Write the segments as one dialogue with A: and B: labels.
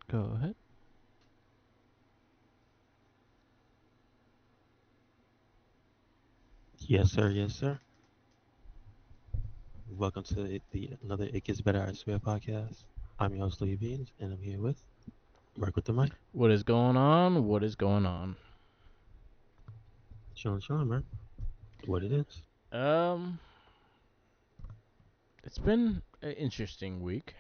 A: Go ahead.
B: Yes, sir. Yes, sir. Welcome to another It Gets Better, I Swear podcast. I'm your host, Louis Beans, and I'm here with Work with the Mic.
A: What is going on? What is going on?
B: Sean, man. What it is.
A: Um, it's been an interesting week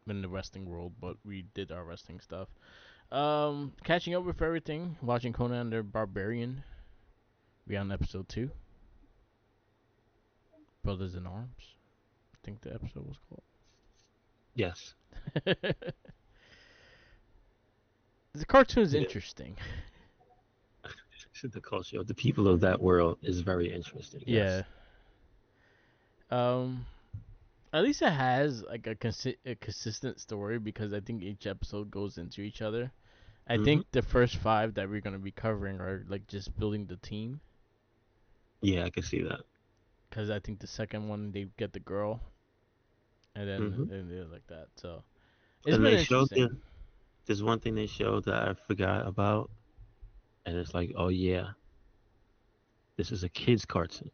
A: in the wrestling world, but we did our wrestling stuff. Catching up with everything, watching Conan the Barbarian. We on episode 2, Brothers in Arms. I think the episode was
B: Yes.
A: called. The cartoon's
B: Yeah.
A: interesting.
B: The culture of the people of that world is very interesting.
A: Yeah.
B: Yes.
A: Um, at least it has like a consistent story because I think each episode goes into each other. I
B: hmm
A: think the first 5 that we're gonna be covering are like just building the team,
B: Yeah, I can see that.
A: because I think the second one they get the girl, and then
B: hmm
A: they're like that. So it's
B: And
A: been
B: they showed
A: interesting.
B: there's one thing they showed that I forgot about, and it's like, oh yeah, this is a kids cartoon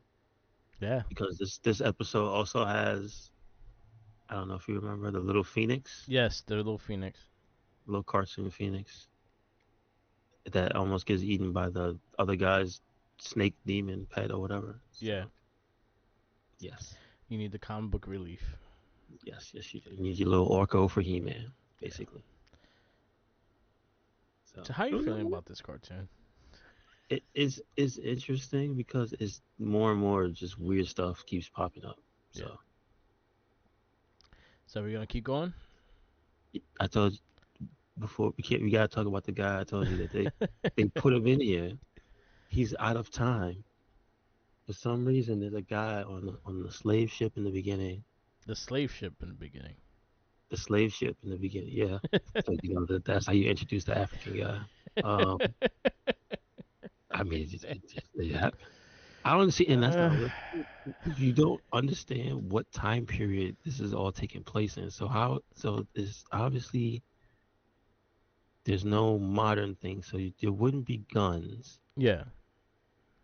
A: Yeah.
B: because this episode also has, I don't know if you remember the little phoenix,
A: Yes, the little phoenix.
B: little cartoon phoenix that almost gets eaten by the other guy's snake demon pet or whatever.
A: Yeah.
B: So yes,
A: You need the comic book relief.
B: yes, you do. You need your little Orko for He-Man,
A: Yeah.
B: basically. So
A: So how you
B: no,
A: feeling
B: no,
A: about this cartoon?
B: it is interesting because it's more and more just weird stuff keeps popping up.
A: Yeah.
B: So
A: So we're gonna keep going.
B: I told you before we gotta talk about the guy I told you that they put him in here. He's out of time. For some reason, there's a guy on the slave ship in the beginning.
A: The slave ship in the beginning.
B: The slave ship in the beginning. Yeah. So that's how you introduce the African guy. Um, I mean, yeah. I don't see, and that's
A: uh,
B: not you don't understand what time period this is all taking place in. So how? So there's obviously there's no modern thing. So there wouldn't be guns.
A: yeah.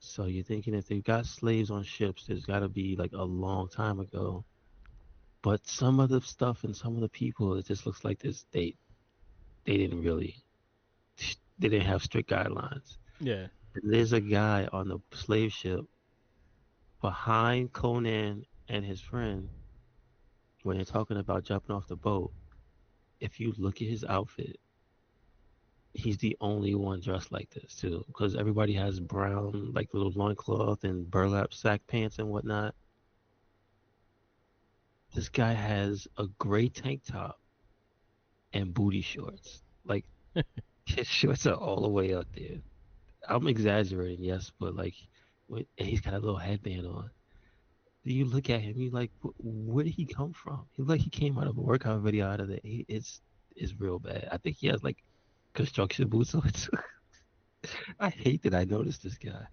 B: So you're thinking if they've got slaves on ships, there's got to be like a long time ago. But some of the stuff and some of the people, it just looks like they didn't really they didn't have strict guidelines.
A: Yeah.
B: And there's a guy on the slave ship behind Conan and his friend when they're talking about jumping off the boat. If you look at his outfit, he's the only one dressed like this too, because everybody has brown like little loincloth and burlap sack pants and whatnot. This guy has a gray tank top and booty shorts. Like his shorts are all the way up there. I'm exaggerating, yes, but like, and he's got a little headband on. You look at him, you like, where did he come from? He like he came out of a workout video out of the. It's real bad. I think he has like construction boots on. I hate that I noticed this guy.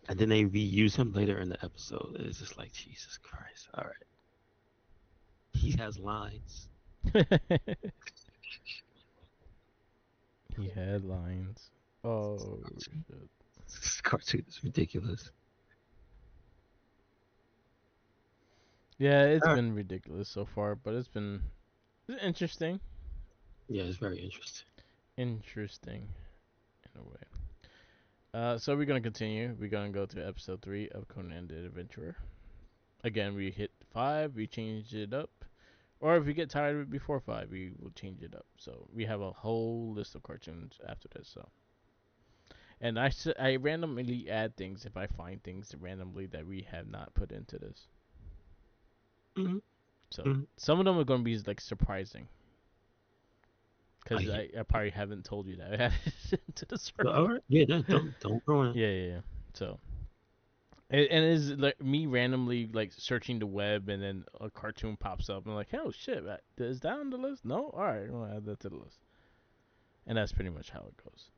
B: And then they reuse him later in the episode. It's just like Jesus Christ. All right, he has lines.
A: He had lines. Oh shit.
B: This cartoon is ridiculous.
A: Yeah, it's
B: All right.
A: been ridiculous so far, but it's interesting.
B: Yeah, it's very interesting.
A: Interesting in a way. So we're gonna continue. We're gonna go to episode 3 of Conan the Adventurer. Again, we hit 5. We changed it up. Or if we get tired of it before 5, we will change it up. So we have a whole list of cartoons after this. So, and I randomly add things if I find things randomly that we have not put into this.
B: hmm
A: So
B: hmm
A: some of them are gonna be like surprising
B: I
A: because
B: hear.
A: I probably haven't told you that I added it into the server.
B: All right. Yeah, no, don't ruin it.
A: Yeah. So and it's like me randomly like searching the web and then a cartoon pops up and I'm like, oh shit, is that on the list? No, all right, I'm gonna add that to the list. And that's pretty much how it goes.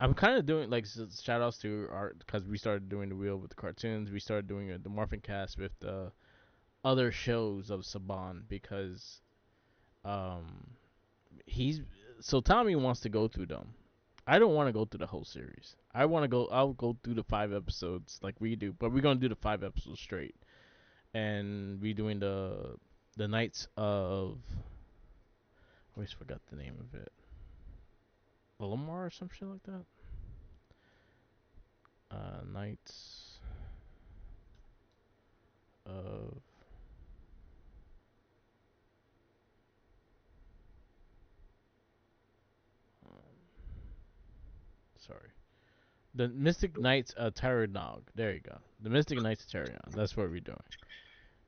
A: I'm kind of doing like shout outs to art because we started doing the wheel with the cartoons. We started doing the Morphin cast with the other shows of Saban because um he's so Tommy wants to go through them. I don't want to go through the whole series. I want to go. I'll go through the 5 episodes like we do, but we're gonna do the 5 episodes straight, and we doing the Knights of. I always forgot the name of it. Olimar or some shit like that. Knights of. Sorry. The Mystic Knights of Terranog. There you go. The Mystic Knights of Terranog. That's what we're doing.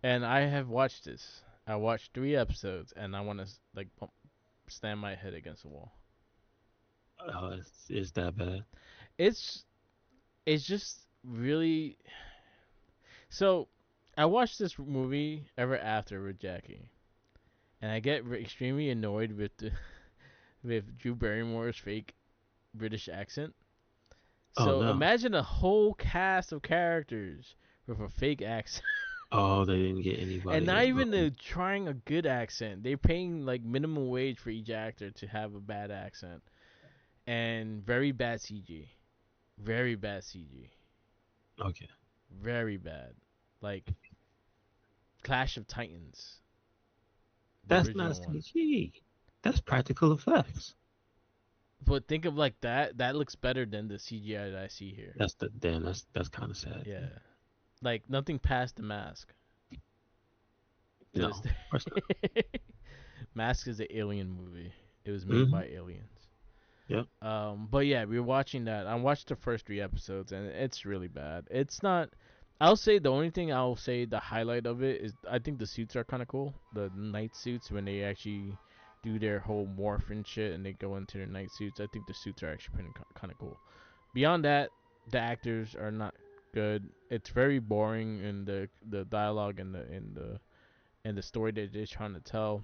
A: And I have watched this. I watched 3 episodes, and I want to like stand my head against the wall.
B: Oh, it's that bad.
A: It's it's just really so. I watched this movie Ever After with Jackie, and I get extremely annoyed with with Drew Barrymore's fake British accent.
B: Oh
A: So
B: no.
A: imagine a whole cast of characters with a fake accent.
B: Oh, they didn't get
A: And
B: anybody
A: not
B: as
A: even
B: well.
A: trying a good accent. They're paying like minimum wage for each actor to have a bad accent. And very bad CG. Very bad CG.
B: Okay.
A: Very bad. Like Clash of Titans, the
B: That's not
A: original one.
B: CG. That's practical effects.
A: But think of like that. That looks better than the CGI that I see here.
B: That's the damn. That's kind of sad.
A: Yeah. Like nothing past the mask.
B: No,
A: Cause
B: of course not.
A: Mask is an alien movie. It was made
B: Mm-hmm.
A: by aliens.
B: Yep.
A: But yeah, we were watching that. I watched the first 3 episodes, and it's really bad. It's not. I'll say the only thing I'll say the highlight of it is I think the suits are kind of cool. The night suits when they actually do their whole morph and shit, and they go into their night suits. I think the suits are actually kind of cool. Beyond that, the actors are not good. It's very boring in the dialogue and the story that they're trying to tell.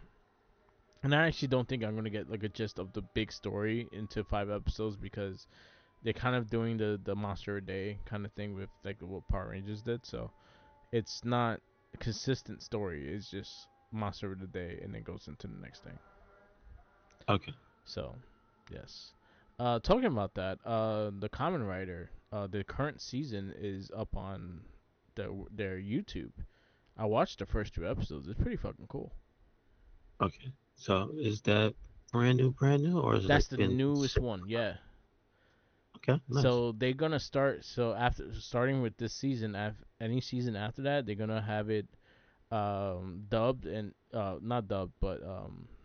A: And I actually don't think I'm gonna get like a gist of the big story into 5 episodes because they're kind of doing the monster a day kind of thing with like what Power Rangers did. So it's not a consistent story. It's just monster of the day and then goes into the next thing.
B: Okay.
A: So yes. Talking about that, the Common Rider, the current season is up on their YouTube. I watched the first 2 episodes. It's pretty fucking cool.
B: Okay. So is that brand new, or is it
A: That's
B: like
A: the
B: been?
A: newest one. Yeah.
B: Okay. Nice.
A: So they're gonna start. So after starting with this season, any season after that, they're gonna have it dubbed and not dubbed, but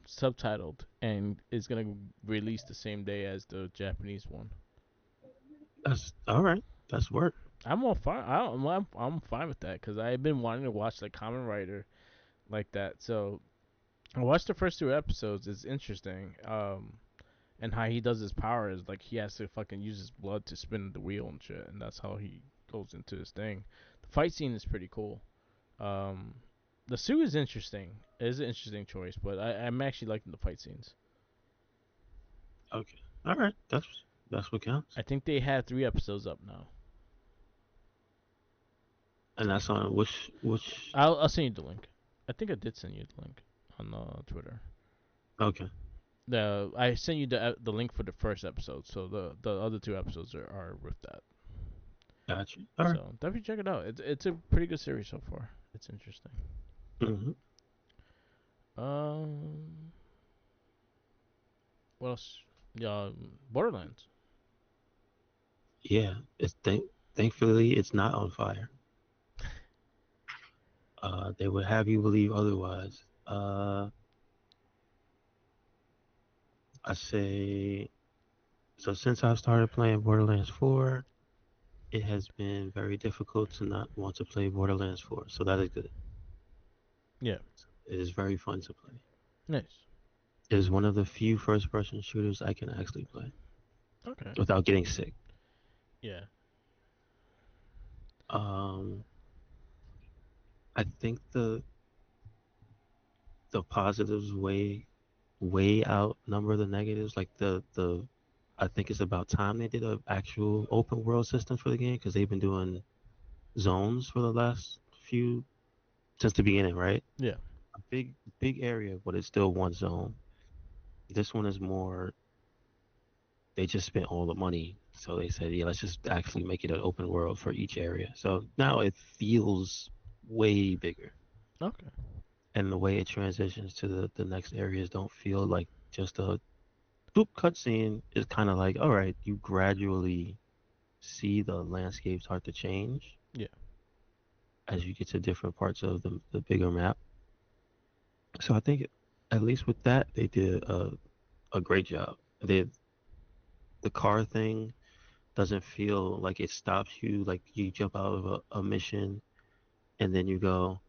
A: subtitled, and it's gonna release the same day as the Japanese one.
B: That's all right. That's work.
A: I'm all fine. I'm fine with that because I've been wanting to watch like Kamen Rider like that. So I watched the first 2 episodes. It's interesting. And how he does his power is like he has to fucking use his blood to spin the wheel and shit, and that's how he goes into his thing. The fight scene is pretty cool. Um, the suit is interesting. It is an interesting choice, but I'm actually liking the fight scenes.
B: Okay. All right. That's what counts.
A: I think they have 3 episodes up now.
B: And that's on which.
A: I'll send you the link. I think I did send you the link on Twitter.
B: Okay.
A: The I sent you the link for the first episode, so the other 2 episodes are with that.
B: Gotcha. All right.
A: So definitely check it out. It's a pretty good series so far. It's interesting.
B: Mm-hmm.
A: Um, what else? Yeah, Borderlands.
B: Yeah. Thankfully it's not on fire. They would have you believe otherwise. I say so. Since I started playing Borderlands 4, it has been very difficult to not want to play Borderlands 4. So that is good.
A: Yeah,
B: It is very fun to play.
A: nice.
B: It is one of the few first-person shooters I can actually play
A: Okay.
B: without getting sick.
A: Yeah.
B: Um, I think the positives way outnumber the negatives. Like I think it's about time they did an actual open world system for the game because they've been doing zones for the last few since the beginning, right?
A: Yeah.
B: A big area, but it's still one zone. This one is more. They just spent all the money, so they said, yeah, let's just actually make it an open world for each area. So now it feels way bigger,
A: Okay.
B: and the way it transitions to the next areas don't feel like just a boop cutscene. It's kind of like, all right, you gradually see the landscape start to change
A: Yeah.
B: as you get to different parts of the bigger map. So I think at least with that they did a great job. The car thing doesn't feel like it stops you. Like you jump out of a mission and then you go,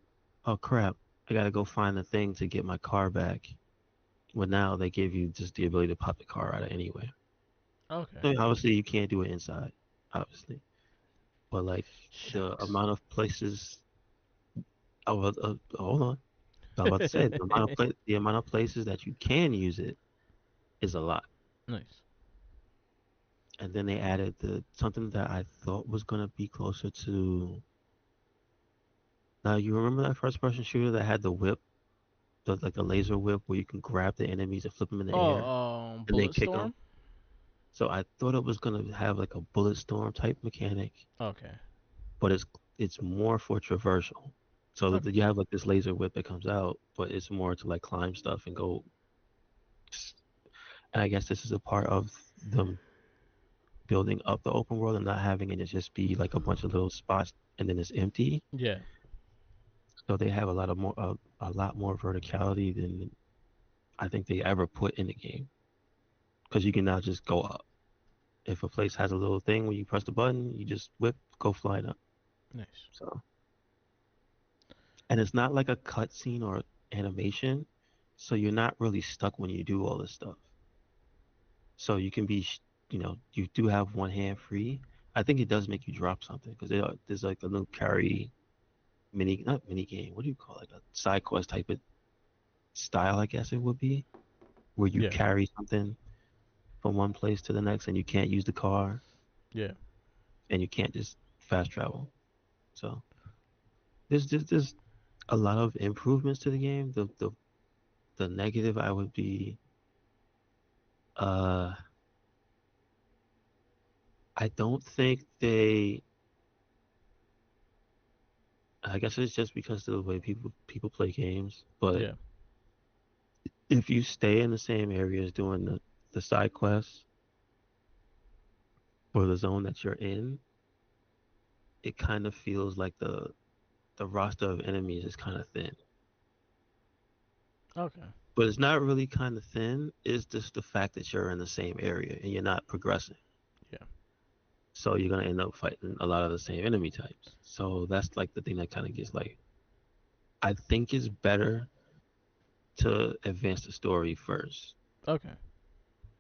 B: oh crap, I gotta go find the thing to get my car back. Well, now they give you just the ability to pop the car out of anywhere.
A: Okay.
B: I mean, obviously, you can't do it inside, obviously, but like the
A: Shucks.
B: amount of places. Oh, hold on. I was about to say the amount of places that you can use it is a lot.
A: Nice.
B: And then they added the something that I thought was gonna be closer to. Now you remember that first person shooter that had the whip, like the laser whip, where you can grab the enemies and flip them in the
A: Oh,
B: air and then kick them.
A: Bulletstorm.
B: So I thought it was gonna have like a bullet storm type mechanic,
A: Okay.
B: but it's more for traversal. So
A: Okay.
B: that you have like this laser whip that comes out, but it's more to like climb stuff and go. And I guess this is a part of them building up the open world and not having it just be like a bunch of little spots and then it's empty.
A: Yeah.
B: So they have a lot more verticality than I think they ever put in the game because you can now just go up. If a place has a little thing where you press the button, you just whip, go flying up.
A: Nice.
B: So, and it's not like a cutscene or animation, so you're not really stuck when you do all this stuff. So you can be, you do have one hand free. I think it does make you drop something because there's like a little carry not mini game. What do you call it? Like a side quest type of style, I guess it would be, where you
A: Yeah.
B: carry something from one place to the next, and you can't use the car,
A: Yeah.
B: and you can't just fast travel. So there's a lot of improvements to the game. The negative I would be, uh, I don't think they. I guess it's just because of the way people play games. But
A: Yeah.
B: if you stay in the same areas doing the side quests or the zone that you're in, it kind of feels like the roster of enemies is kind of thin.
A: Okay.
B: But it's not really kind of thin. It's just the fact that you're in the same area and you're not progressing.
A: Yeah.
B: So you're gonna end up fighting a lot of the same enemy types. So that's like the thing that kind of gets like I think it's better to advance the story first
A: Okay.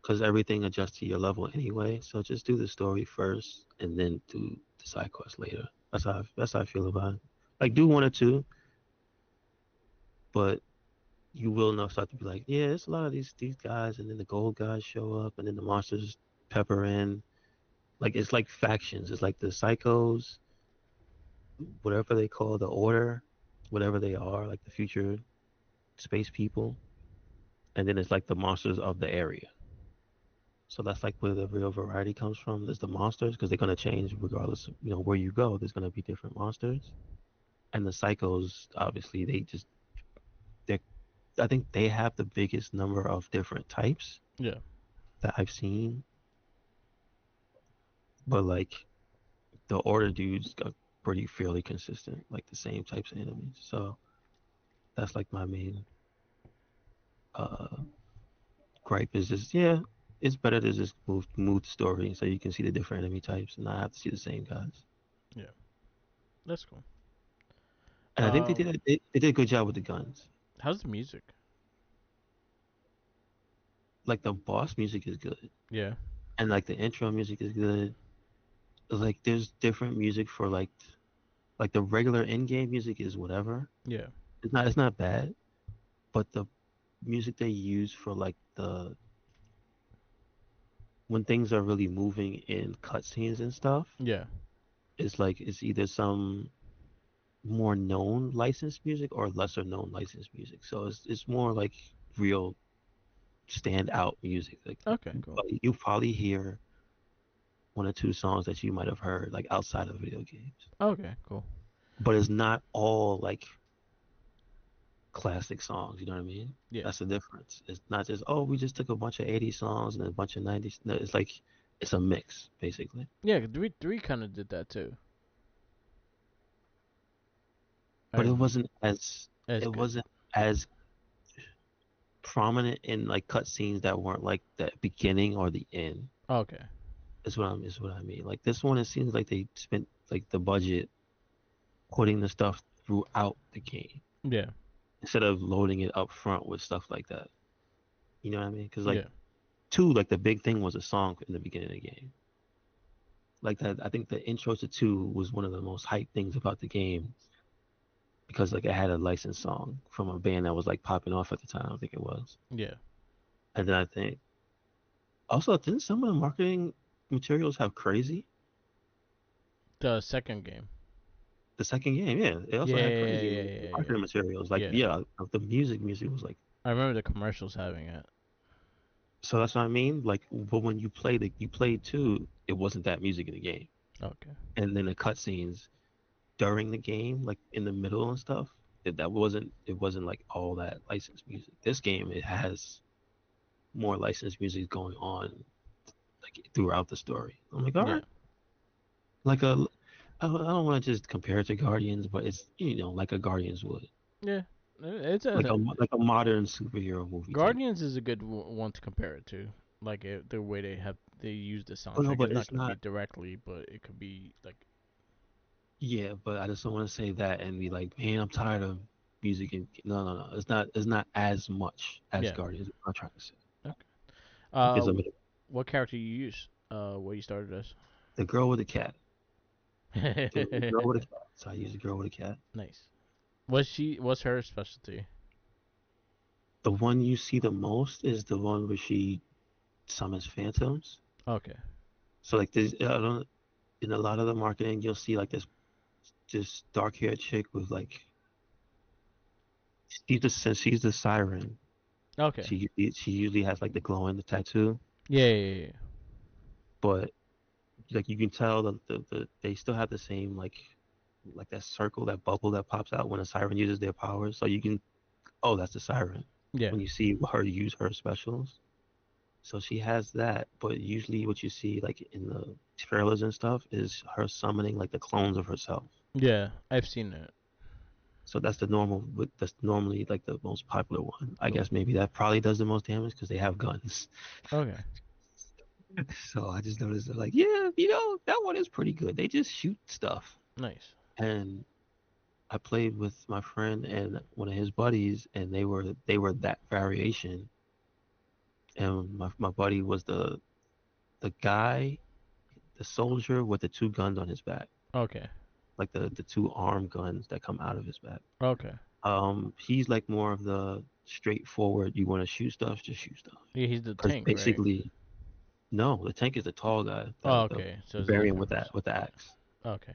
B: because everything adjusts to your level anyway. So just do the story first and then do the side quest later. That's how I feel about it. Like do one or two, but you will know start to be like, yeah, there's a lot of these guys, and then the gold guys show up, and then the monsters pepper in. Like it's like factions. It's like the psychos, whatever they call the order, whatever they are, like the future space people, and then it's like the monsters of the area. So that's like where the real variety comes from. There's the monsters because they're gonna change regardless of where you go. There's gonna be different monsters, and the psychos obviously they I think they have the biggest number of different types
A: Yeah.
B: that I've seen. But like the order dudes got pretty fairly consistent, like the same types of enemies. So that's like my main uh gripe is just yeah, it's better to just move the story so you can see the different enemy types and not have to see the same guys.
A: Yeah. That's cool.
B: And I think
A: Um,
B: they did a good job with the guns.
A: how's the music?
B: Like the boss music is good,
A: Yeah.
B: and like the intro music is good. Like there's different music for like the regular in-game music is whatever.
A: Yeah.
B: It's not bad, but the music they use for like the when things are really moving in cutscenes and stuff,
A: Yeah.
B: it's like it's either some. more known licensed music or lesser known licensed music. So it's more like real standout music. Like
A: Okay, cool.
B: you probably hear one or two songs that you might have heard like outside of video games,
A: Okay, cool.
B: but it's not all like classic songs. You know what I mean?
A: Yeah.
B: That's the difference. It's not just oh we just took a bunch of 80s songs and a bunch of 90s. No, it's like it's a mix basically.
A: Yeah, three kind of did that too. I
B: But
A: remember as
B: it
A: good.
B: wasn't as prominent in like cutscenes that weren't like the beginning or the end.
A: Okay.
B: Is what I mean. Like this one, it seems like they spent like the budget putting the stuff throughout the game
A: Yeah.
B: instead of loading it up front with stuff like that. You know what I mean? Because like
A: Yeah.
B: two, like the big thing was a song in the beginning of the game. Like that, I think the intro to two was one of the most hyped things about the game because like it had a licensed song from a band that was like popping off at the time. I think it was.
A: Yeah.
B: And then I think also didn't some of the marketing materials have crazy?
A: The second game.
B: The second game, yeah, it also
A: Yeah,
B: had
A: yeah,
B: crazy
A: yeah, yeah, yeah.
B: marketing materials. Like,
A: Yeah.
B: yeah, the music was like.
A: I remember the commercials having it.
B: So that's what I mean. Like, but when you played two, it wasn't that music in the game,
A: Okay.
B: and then the cutscenes during the game, like in the middle and stuff, it wasn't like all that licensed music. This game, it has more licensed music going on like throughout the story. I'm like, all
A: Yeah.
B: right, like a, I don't want to just compare it to Guardians, but it's like a Guardians would,
A: Yeah. It's a
B: like a modern superhero movie type.
A: Guardians is a good one to compare it to. Like the way they use the
B: Oh no,
A: soundtrack.
B: but
A: It's not
B: it's
A: gonna be
B: not.
A: directly, but it could be like
B: Yeah, but I just don't want to say that and be like, man, I'm tired of music. And no, no, no. It's not as much as
A: yeah.
B: Guardians. I'm trying to say.
A: Okay.
B: Like, there's a
A: What character you use? What you started as?
B: the girl with the cat. The girl with a cat. So I use the girl with a cat.
A: Nice. What's her specialty?
B: The one you see the most is the one where she summons phantoms.
A: Okay.
B: So like this, I don't. In a lot of the marketing, you'll see like this dark haired chick with like she's the siren.
A: Okay.
B: She usually has like the glowing the tattoo,
A: Yeah, yeah, yeah.
B: but like you can tell they still have the same like that circle, that bubble that pops out when a siren uses their powers. So you can, oh, that's the siren
A: Yeah.
B: when you see her use her specials. So she has that, but usually what you see like in the trailers and stuff is her summoning like the clones of herself.
A: Yeah, I've seen that.
B: So that's normally like the most popular one. I
A: Cool.
B: guess maybe that probably does the most damage because they have guns.
A: Okay.
B: So I just noticed that like, yeah, that one is pretty good. They just shoot stuff.
A: Nice.
B: And I played with my friend and one of his buddies, and they were that variation. And my buddy was the guy, the soldier with the two guns on his back,
A: Okay.
B: like the two arm guns that come out of his back.
A: Okay.
B: He's like more of the straightforward. You want to shoot stuff, just shoot stuff.
A: Yeah, he's the
B: Because
A: tank, right?
B: basically, no, the tank is the tall guy,
A: Oh,
B: the
A: okay. So it's a little
B: variant
A: difference.
B: with the axe,
A: Okay.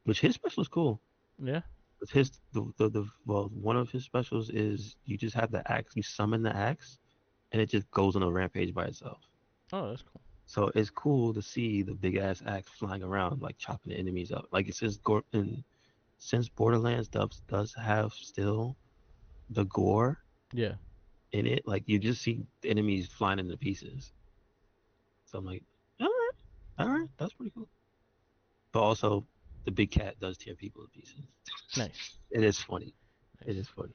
B: which his special is cool.
A: Yeah.
B: With his the well, one of his specials is you just have the axe, you summon the axe, and it just goes on a rampage by itself.
A: Oh, that's cool.
B: So it's cool to see the big ass axe flying around, like chopping the enemies up. Like it says, since Borderlands does have still the gore
A: Yeah.
B: in it, like you just see the enemies flying into pieces. So I'm like, all right, that's pretty cool. But also, the big cat does tear people to pieces.
A: Nice.
B: It is funny. It
A: Nice.
B: is funny.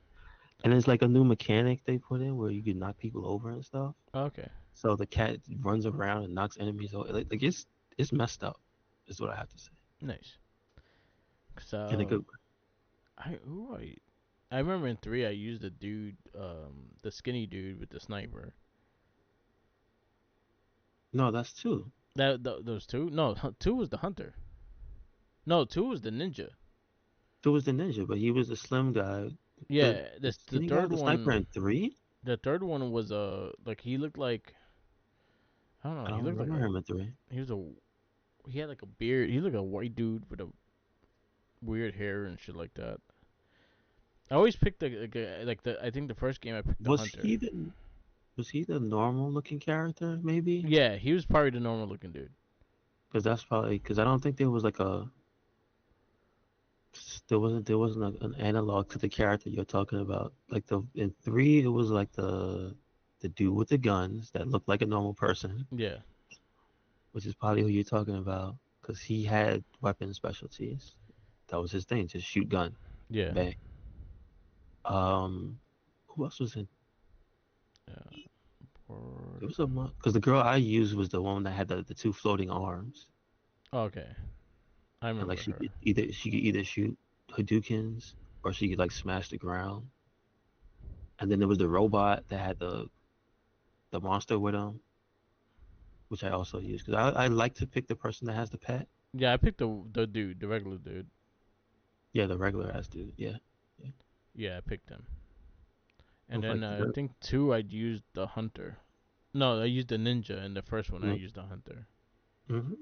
B: And it's like a new mechanic they put in where you can knock people over and stuff.
A: Okay.
B: So the cat runs around and knocks enemies over. Like it's messed up, is what I have to say.
A: Nice.
B: In a
A: So
B: good way.
A: I remember in three I used the dude, the skinny dude with the sniper.
B: No, that's two.
A: Those two? No, two was the hunter. No, two was the ninja.
B: Two was the ninja, but he was the slim guy.
A: Yeah,
B: The
A: this
B: skinny guy, the sniper in three.
A: the third one was like he looked like I don't know,
B: I
A: he
B: don't
A: looked like
B: remember him in three.
A: he was a he had like a beard. He looked like a white dude with a weird hair and shit like that. I always picked the I think the first game I picked the
B: Was
A: hunter.
B: he the was he the normal looking character maybe?
A: Yeah, he was probably the normal looking dude.
B: Because that's probably because I don't think there was like a an analog to the character you're talking about. Like the in three, it was like the dude with the guns that looked like a normal person,
A: Yeah,
B: which is probably who you're talking about, because he had weapon specialties. That was his thing, just shoot gun,
A: yeah,
B: bang. Um, who else was in?
A: yeah. Or,
B: It was a because the girl I used was the one that had the two floating arms,
A: okay, I
B: and like
A: remember her.
B: she could either shoot Hadoukens or she could like smash the ground. And then there was the robot that had the monster with him, which I also use because I like to pick the person that has the pet.
A: Yeah, I picked the dude, the regular dude.
B: Yeah, the regular ass dude. Yeah, yeah.
A: Yeah, I picked him.
B: It
A: And
B: was
A: then
B: like
A: I think two, I used the hunter. No, I used the ninja. In the first one, I used the hunter.
B: mm-hmm.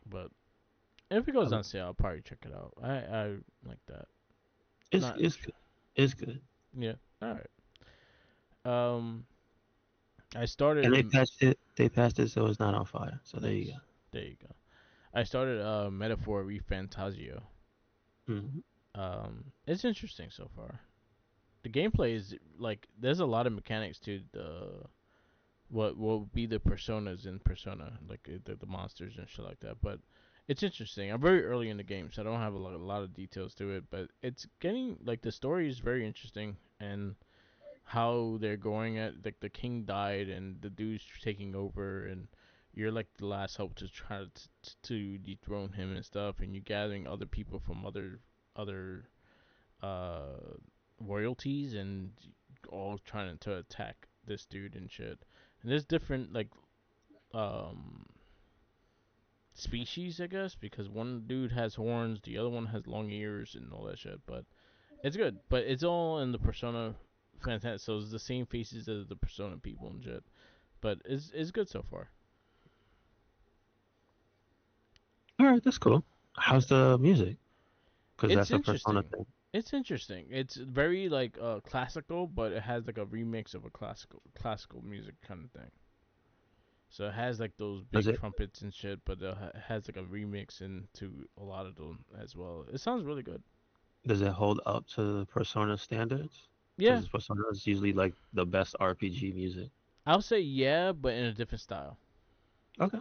A: But if it goes on sale, I'll probably check it out. I like that.
B: It's
A: Not
B: it's good. It's good.
A: yeah. All right. Um, I
B: And
A: started.
B: they patched it. They patched it so it's not on fire. So there you
A: Nice. There you go. I started Metaphor Refantasio.
B: go. Mm-hmm.
A: It's interesting so far. The gameplay is like there's a lot of mechanics to the what will be the personas in Persona, like the monsters and shit like that. But it's interesting. I'm very early in the game, so I don't have a lot of details to it. But it's getting like the story is very interesting and how they're going at like the king died and the dude's taking over and you're like the last hope to try to dethrone him and stuff and you're gathering other people from other uh royalties and all trying to attack this dude and shit. And there's different like um species I guess because one dude has horns, the other one has long ears and all that shit. But it's good. But it's all in the Persona fantastic. So it's the same faces as the Persona people and shit. But it's good so far.
B: All right, that's cool. How's
A: Yeah.
B: the music? Because
A: It's
B: that's a Persona
A: interesting.
B: thing.
A: It's interesting. It's very like classical, but it has like a remix of a classical music kind of thing. So it has like those
B: Does
A: big
B: it
A: trumpets and shit, but it has like a remix into a lot of them as well. It sounds really good.
B: does it hold up to the Persona standards?
A: Yeah,
B: Because Persona is usually like the best RPG music.
A: I'll say yeah, but in a different style.
B: Okay.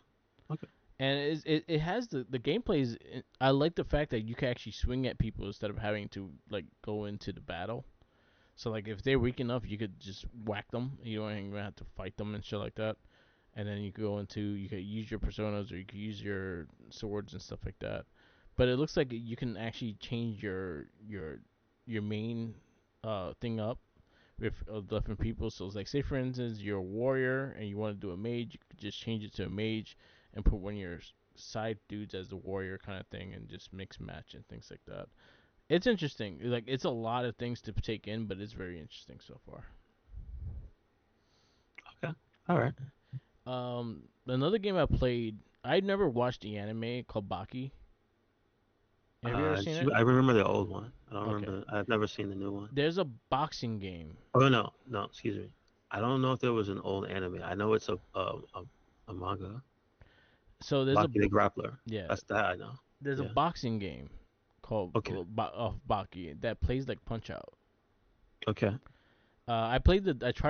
B: Okay.
A: And it has the gameplay is I like the fact that you can actually swing at people instead of having to like go into the battle. So like if they're weak enough, you could just whack them. You don't even have to fight them and shit like that. And then you could go into you could use your personas or you could use your swords and stuff like that. But it looks like you can actually change your main thing up with different people. So it's like say for instance you're a warrior and you want to do a mage, you could just change it to a mage and put one of your side dudes as the warrior kind of thing and just mix match and things like that. It's interesting. Like it's a lot of things to take in, but it's very interesting so far.
B: Okay. All right.
A: Another game I played. I'd never watched the anime called Baki. Have you ever seen it?
B: I remember the old one. I don't
A: Okay.
B: remember. I've never seen the new one.
A: There's a boxing game.
B: Oh no, no, excuse me. I don't know if there was an old anime. I know it's a manga.
A: So there's a
B: Baki the Grappler.
A: yeah.
B: That's that I know.
A: There's a
B: Yeah.
A: boxing game called
B: Okay.
A: of Baki that plays like Punch Out.
B: Okay.
A: I tried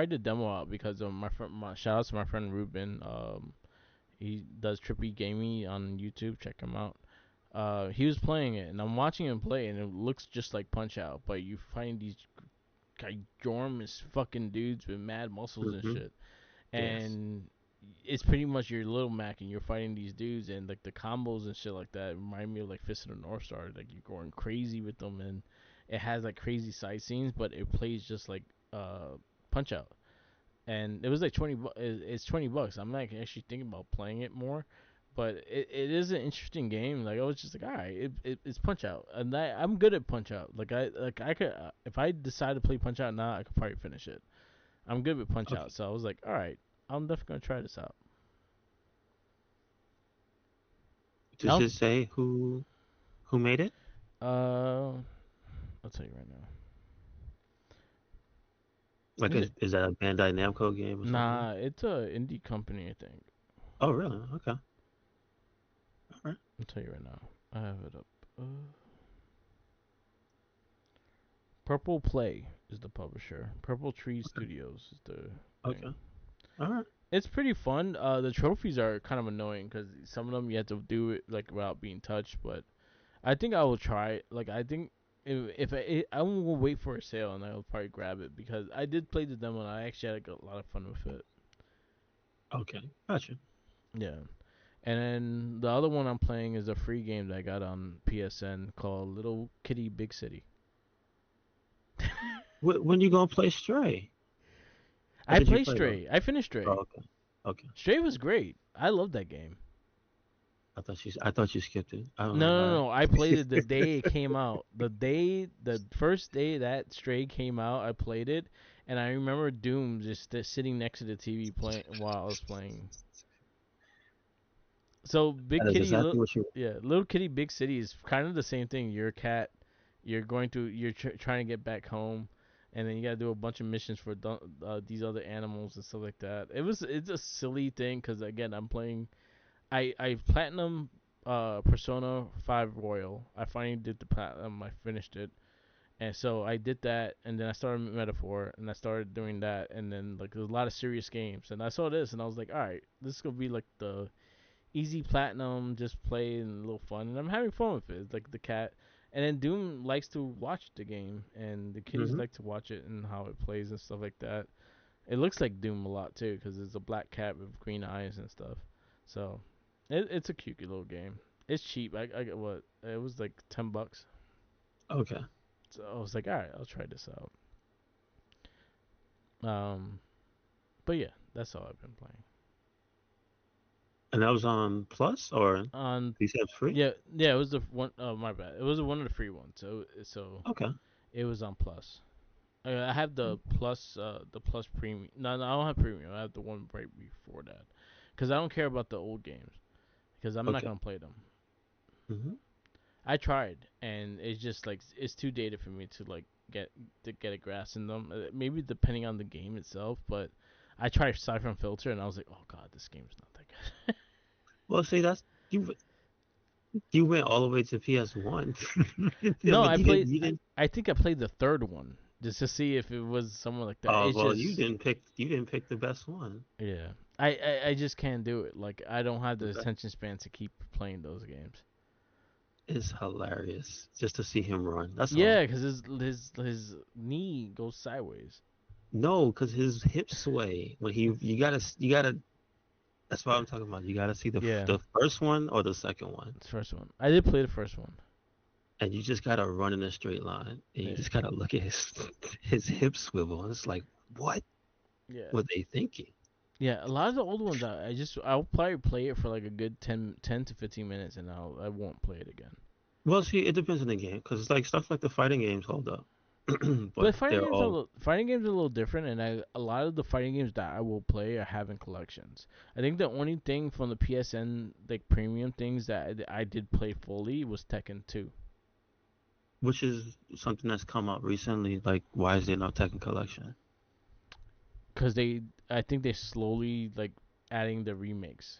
A: the demo out because of my friend. Shout out to my friend Ruben. He does Trippy Gaming on YouTube. Check him out. He was playing it, and I'm watching him play, and it looks just like Punch Out, but you find these ginormous fucking dudes with mad muscles and
B: Mhm.
A: shit,
B: Yes.
A: and it's pretty much your little Mac, and you're fighting these dudes, and like the combos and shit like that remind me of like Fist of the North Star. Like you're going crazy with them, and it has like crazy side scenes, but it plays just like Punch Out. And it was like It's $20. I'm like actually thinking about playing it more, but it is an interesting game. Like I was just like, all right, it's Punch Out, and I'm good at Punch Out. I could if I decide to play Punch Out now, I could probably finish it. I'm good with Punch
B: Okay.
A: Out, so I was like, all right, I'm definitely gonna try this out.
B: Does
A: Now,
B: it say who made it?
A: I'll tell you right now.
B: Like,
A: Is it?
B: is that a Bandai Namco game or something?
A: Nah, it's a indie company, I think.
B: Oh, really? Okay. All right.
A: I'll tell you right now. I have it up. Purple Play is the publisher. Purple Tree
B: Okay.
A: Studios is the thing.
B: Okay. All right.
A: It's pretty fun. The trophies are kind of annoying because some of them you have to do it like without being touched. But I think I will try it. Like I think if I will wait for a sale and I'll probably grab it because I did play the demo and I actually had like, a lot of fun with it.
B: Okay. Gotcha.
A: Yeah. And then the other one I'm playing is a free game that I got on PSN called Little Kitty Big City.
B: When you gonna play Stray? Or
A: I
B: did you
A: play
B: play those?
A: Stray. I finished
B: Oh,
A: Stray.
B: okay. Okay.
A: Stray was great. I love that game.
B: I thought you skipped it. I don't
A: No,
B: know
A: no,
B: why.
A: no. I played it the day it came out. The first day that Stray came out, I played it, and I remember Doom just sitting next to the TV playing while I was playing. So Big
B: That is
A: Kitty,
B: exactly what you.
A: yeah, Little Kitty, Big City is kind of the same thing. You're a cat. You're trying to get back home, and then you gotta do a bunch of missions for these other animals and stuff like that. It's a silly thing because again, I'm playing. I platinum Persona 5 Royal. I finally did the platinum. I finished it. And so I did that, and then I started Metaphor, and I started doing that, and then like there's a lot of serious games, and I saw this, and I was like, all right, this is gonna be like the easy platinum, just play and a little fun, and I'm having fun with it. It's like the cat, and then Doom likes to watch the game, and the kitties
B: Hmm.
A: like to watch it and how it plays and stuff like that. It looks like Doom a lot too, because it's a black cat with green eyes and stuff. So it's a cute little game. It's cheap. I get what it was like $10.
B: Okay.
A: So I was like, all right, I'll try this out. Um, but yeah, that's all I've been playing.
B: And that was on Plus or
A: On
B: you said free?
A: yeah, it was the one. Oh my bad, it was one of the free ones. So
B: Okay.
A: it was on Plus. I have the plus premium. No, I don't have premium. I have the one right before that, because I don't care about the old games, because I'm not
B: Okay.
A: gonna play them.
B: Hmm.
A: I tried, and it's just like it's too dated for me to like get a grasp in them. Maybe depending on the game itself, but I tried Siphon Filter, and I was like, oh god, this game's not that good.
B: Well, see, that's you went all the way to PS1.
A: No,
B: But you didn't.
A: I think I played the third one just to see if it was somewhere like that.
B: Oh
A: It's
B: well,
A: just
B: you didn't pick the best one.
A: yeah. I just can't do it. Like I don't have the
B: The best
A: attention span to keep playing those games.
B: is hilarious just to see him run. That's all.
A: Yeah, because his knee goes sideways.
B: No, because his hips sway when you gotta. That's what I'm talking about. You gotta see
A: Yeah,
B: the first one or the second one,
A: the first one. I did play the first one.
B: and you just gotta run in a straight line, and you
A: Yeah,
B: just gotta look at his his hip swivel. And it's like, what
A: yeah,
B: were they thinking?
A: yeah. A lot of the old ones, I'll probably play it for like a good 10 to 15 minutes, and I won't play it again.
B: Well, see, it depends on the game, because like stuff like the fighting games hold up, but
A: But
B: they're all
A: fighting games are a little different, and a lot of the fighting games that I will play are having collections. I think the only thing from the PSN like premium things that I did play fully was Tekken 2,
B: which is something that's come up recently. Like, why is there no Tekken collection?
A: cause I think they slowly like adding the remakes.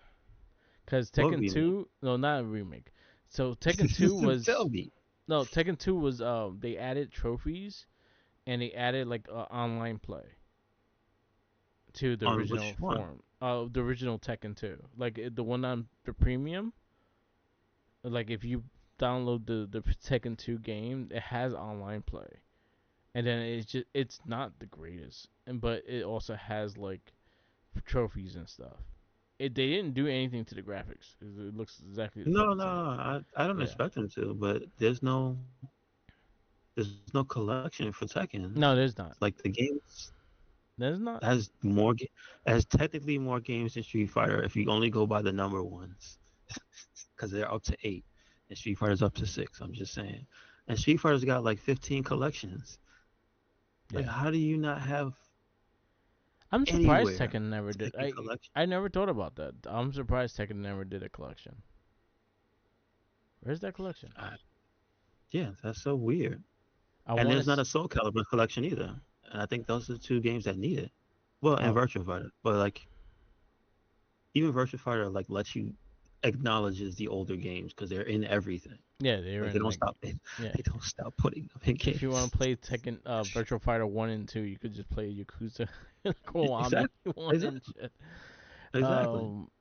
A: Cause
B: What
A: Tekken
B: remake?
A: 2, no, not a remake. So Tekken 2 was
B: Tell me.
A: no Tekken 2 was they added trophies and they added like online play to the
B: On which
A: original
B: one?
A: form. The original Tekken 2, like the one on the premium. Like if you download the Tekken 2 game, it has online play, and then it's not the greatest, and but it also has like trophies and stuff. They didn't do anything to the graphics. It looks exactly the
B: No,
A: fucking
B: no,
A: same.
B: I don't
A: Yeah.
B: expect them to, but there's no collection for Tekken.
A: No, there's not.
B: Like the game
A: There's not.
B: has has technically more games than Street Fighter if you only go by the number ones, because they're up to 8, and Street Fighter's up to 6. I'm just saying, and Street Fighter's got like 15 collections. Like,
A: Yeah.
B: how do you not have
A: I'm surprised
B: anywhere
A: Tekken never
B: a
A: did.
B: Tekken collection?
A: I never thought about that. I'm surprised Tekken never did a collection. Where's that collection?
B: Uh, Yeah, that's so weird.
A: I
B: And
A: want
B: there's not
A: to.
B: a Soul Calibur collection either. And I think those are the two games that need it. Well, and
A: Oh,
B: Virtua Fighter, but like even Virtua Fighter like lets you acknowledges the older games because they're in everything.
A: yeah, they're
B: Like they
A: in
B: don't
A: like
B: stop. They,
A: yeah.
B: they don't stop putting them in
A: If you want
B: games.
A: to play Tekken, Virtual Fighter 1 and 2, you could just play Yakuza, Kiwami
B: Exactly.
A: 1 and
B: Exactly.
A: shit.
B: Exactly.
A: Um,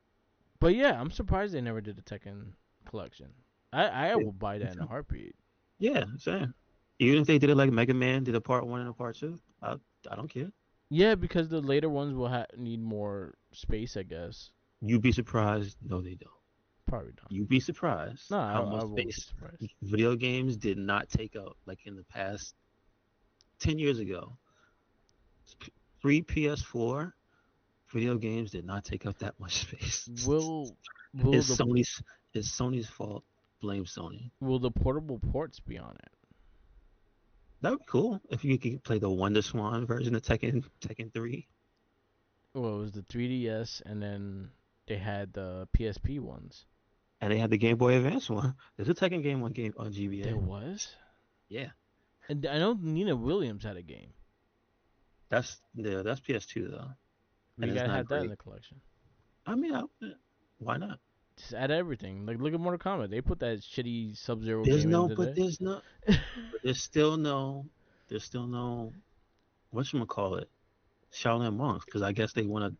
A: but yeah, I'm surprised they never did a Tekken collection. I
B: Yeah.
A: will buy that in a heartbeat.
B: Yeah, same. Even if they did it like Mega Man did a part one and a part two, I don't care.
A: Yeah, because the later ones will need more space, I guess.
B: You'd be surprised. No, they don't.
A: Probably not.
B: You'd be surprised
A: No,
B: how
A: I
B: much
A: won't be
B: space
A: surprised.
B: video games did not take up. Like in the past 10 years ago, pre PS4, video games did not take up that much space.
A: Will will
B: It's
A: the
B: Sony's fault. Blame Sony.
A: will the portable ports be on it?
B: That would be cool if you could play the Wonder Swan version of Tekken 3.
A: Well, it was the 3DS, and then they had the PSP ones.
B: And they had the Game Boy Advance one. There's a Tekken game on
A: There
B: GBA.
A: was,
B: Yeah,
A: and I know Nina Williams had a game.
B: that's PS2 though,
A: We
B: and it's
A: gotta
B: not
A: have that in
B: great.
A: the collection.
B: I mean, why not?
A: Just add everything. Like, look at Mortal Kombat. They put that shitty Sub Zero
B: There's
A: game
B: no,
A: into
B: but
A: there.
B: there's no, but there's still no, what you call it, Shaolin monks, because I guess they know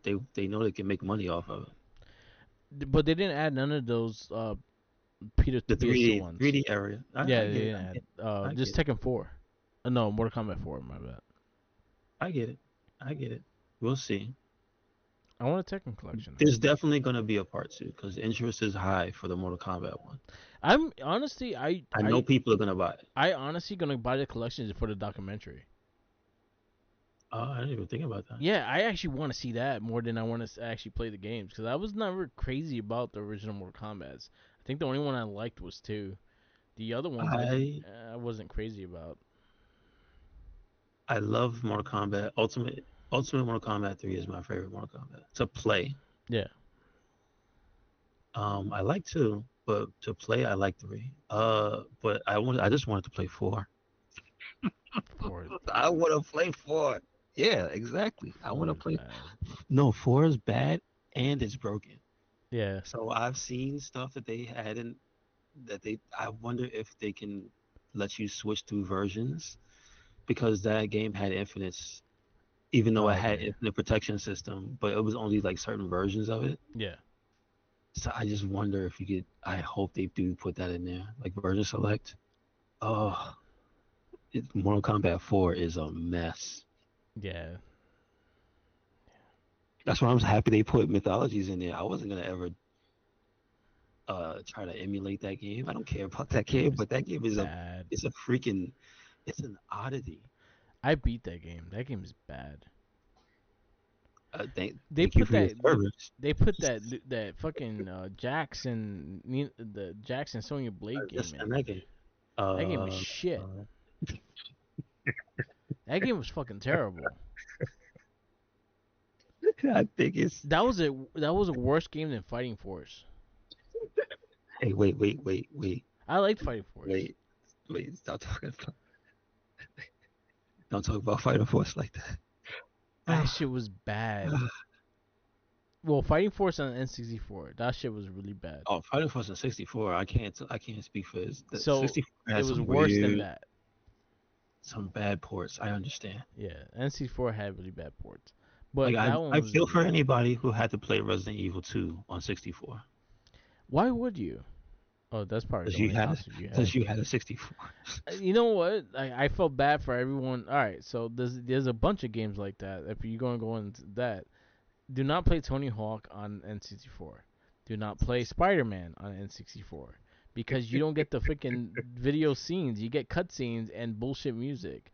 B: they can make money off of it.
A: But they didn't add none of those Peter
B: The
A: PS2
B: 3D
A: ones.
B: 3D area.
A: Yeah,
B: I
A: they
B: get it.
A: didn't add.
B: I get
A: Just
B: it.
A: Tekken 4. No, Mortal Kombat 4. My bad.
B: I get it. I get it. We'll see.
A: I want a Tekken collection.
B: There's definitely gonna be a part two because interest is high for the Mortal Kombat one.
A: I'm honestly,
B: I know people are gonna buy it.
A: I honestly gonna buy the collection for the documentary.
B: Oh, I didn't even think about that.
A: Yeah, I actually want to see that more than I want to actually play the games because I was never crazy about the original Mortal Kombat's. I think the only one I liked was 2. The other ones
B: I
A: I wasn't crazy about.
B: I love Mortal Kombat. Ultimate Mortal Kombat 3 is my favorite Mortal Kombat to play.
A: Yeah.
B: I like 2, but to play I like 3. But I just wanted to play 4.
A: For
B: I want to play 4. Yeah, exactly. I want
A: 4
B: to
A: is
B: play.
A: bad.
B: No, 4 is bad and it's broken.
A: Yeah.
B: So I've seen stuff that they had in that they. I wonder if they can let you switch through versions because that game had infinites, even though
A: Oh,
B: it had
A: okay.
B: infinite protection system, but it was only like certain versions of it.
A: Yeah.
B: So I just wonder if you could. I hope they do put that in there, like version select. Oh, Mortal Kombat 4 is a mess.
A: Yeah.
B: That's why I'm happy they put mythologies in there. I wasn't gonna ever try to emulate that game. I don't care about that
A: That game
B: game,
A: is
B: but that game is
A: bad.
B: it's a freaking it's an oddity.
A: I beat that game. That game is bad. They
B: Thank you
A: put
B: for your
A: that.
B: service.
A: They put that fucking Jackson the Jackson Sonya Blade game in
B: And
A: there.
B: that game.
A: That game is
B: Uh,
A: shit.
B: uh,
A: That game was fucking terrible.
B: I think it's.
A: That was a worse game than Fighting Force.
B: Hey, wait,
A: I liked Fighting Force.
B: wait! Don't talk about Fighter Force like that.
A: That shit was bad. Well, Fighting Force on N64, that shit was really bad.
B: Oh, Fighter Force in '64. I can't speak for this. The
A: So
B: 64
A: it
B: has
A: was
B: some
A: worse than
B: weird,
A: that.
B: some bad ports. I understand.
A: Yeah, N64 had really bad ports, but
B: Like
A: that one
B: I
A: was
B: feel for
A: really bad.
B: anybody who had to play Resident Evil 2 on 64
A: Why would you? Oh, that's probably the only console you had.
B: because you had a 64.
A: You know what? I felt bad for everyone. All right, so there's a bunch of games like that. If you're gonna go into that, do not play Tony Hawk on N64. Do not play Spider-Man on N64 because you don't get the freaking video scenes. You get cutscenes and bullshit music.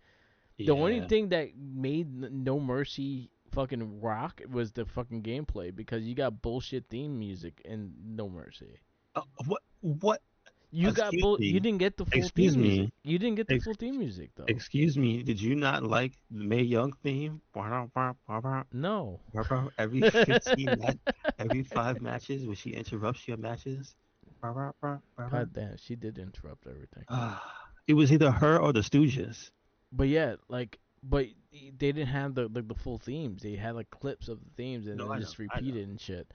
A: The only
B: Yeah.
A: thing that made No Mercy fucking rock was the fucking gameplay because you got bullshit theme music in No Mercy.
B: What? What?
A: You got
B: Excuse
A: you
B: me.
A: didn't get the full
B: Excuse
A: theme music.
B: me.
A: You didn't get the
B: Ex-
A: full theme music though.
B: Excuse me. Did you not like the Mae Young theme?
A: No.
B: Every 15 every 5 matches where she interrupts your matches.
A: God damn, she did interrupt everything.
B: Ah, It was either her or the Stooges.
A: But yeah, like, but they didn't have the full themes. They had like clips of the themes and
B: No,
A: then
B: I know,
A: just
B: I know.
A: repeated and shit.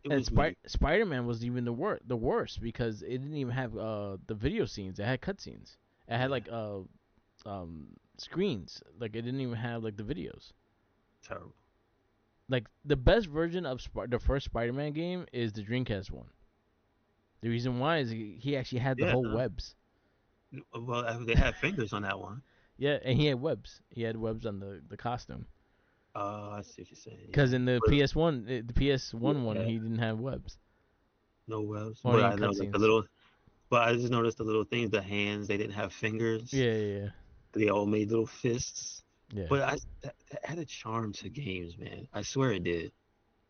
B: It
A: And
B: was me.
A: Spider Man was even the worst because it didn't even have the video scenes. It had cutscenes. It had
B: Yeah,
A: like screens. Like it didn't even have like the videos.
B: terrible.
A: Like the best version of the first Spider Man game is the Dreamcast one. The reason why is he actually had the
B: Yeah.
A: whole webs.
B: Well, they had fingers on that one.
A: Yeah, and he had webs. He had webs on the costume.
B: I see what you're saying.
A: Because
B: Yeah,
A: in the
B: but
A: PS1, the PS1 one,
B: yeah,
A: he didn't have webs.
B: no webs. But
A: Only in
B: I know like the
A: cutscenes.
B: little. But I just noticed the little things. The hands, they didn't have fingers.
A: Yeah, yeah,
B: They all made little fists.
A: yeah.
B: But that added charm to games, man. I swear it did.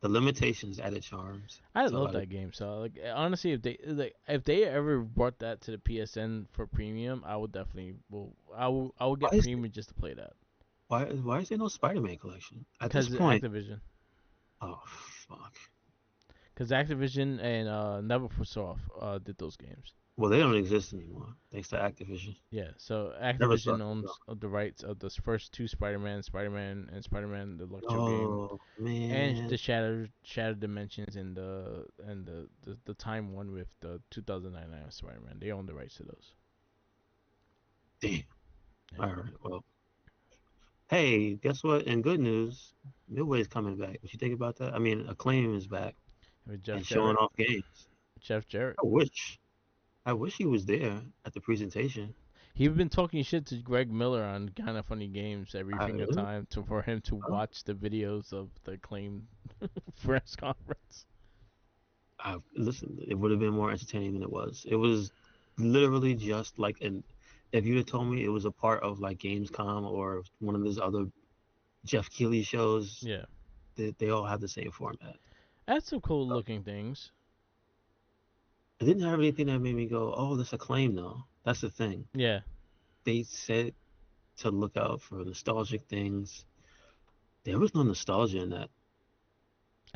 B: The limitations added charms
A: I
B: to a
A: love
B: lot of.
A: that game. So like, honestly, if they ever brought that to the PSN for premium, I would definitely I will
B: Why
A: get
B: is
A: premium just to play that.
B: why is there no Spider-Man collection at this
A: Because
B: point?
A: Activision,
B: Oh fuck.
A: because Activision and Neversoft did those games.
B: Well, they don't exist anymore thanks to Activision.
A: Yeah, so
B: Never saw
A: Activision
B: them though.
A: owns the rights of the first two Spider-Man, Spider-Man the Electro game,
B: Oh
A: and the
B: man,
A: Shattered Dimensions and the time one with the 2009 Spider-Man. They own the rights to those.
B: damn.
A: Yeah.
B: All right, well, hey, guess what? In good news, Midway's coming back. What you think about that? I mean, Acclaim is back
A: With
B: and showing off games.
A: Jeff Jarrett.
B: I wish, I wish he was there at the presentation.
A: He's been talking shit to Greg Miller on Kind of Funny Games every
B: I
A: single
B: really,
A: time for him to
B: oh,
A: watch the videos of the Acclaim press conference.
B: I listen. It would have been more entertaining than it was. It was literally just like an. If you'd have told me it was a part of like Gamescom or one of those other Jeff Keighley shows,
A: Yeah,
B: they all have the same format.
A: that's some cool looking things.
B: It didn't have anything that made me go, "Oh, this Acclaim." Though that's the thing.
A: Yeah,
B: They said to look out for nostalgic things. There was no nostalgia in that.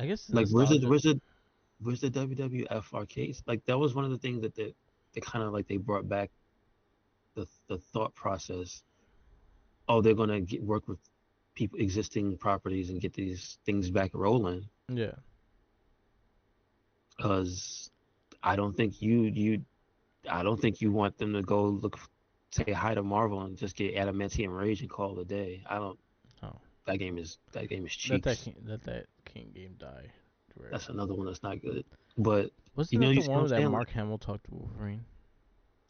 A: I guess the
B: Like,
A: nostalgia.
B: where's the WWF arcades? Like, that was one of the things that they kind of like they brought back the thought process. Oh, they're gonna work with people existing properties and get these things back rolling.
A: Yeah,
B: Because I don't think I don't think you want them to go look say hi to Marvel and just get Adamantium Rage and call it a day. I don't.
A: oh,
B: That game is cheeks.
A: that King game die. Right.
B: That's another one that's not good. But
A: Wasn't that
B: you
A: the
B: see what
A: one
B: I'm
A: that
B: saying? Like,
A: Mark Hamill talked to Wolverine?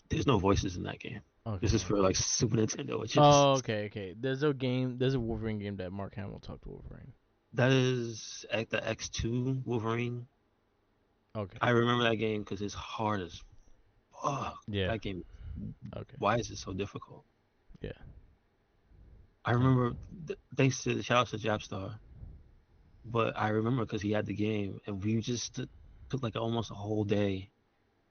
B: there's no voices in that game.
A: Okay.
B: This is for like Super Nintendo. It's just
A: Oh, okay, okay. There's a game. There's a Wolverine game that Mark Hamill talked to Wolverine.
B: that is at the X2 Wolverine.
A: Okay.
B: I remember that game because it's hard as fuck.
A: Yeah.
B: That game.
A: Okay.
B: Why is it so difficult?
A: Yeah.
B: I remember. Thanks to shout out to Japstar, but I remember because he had the game and we just took like almost a whole day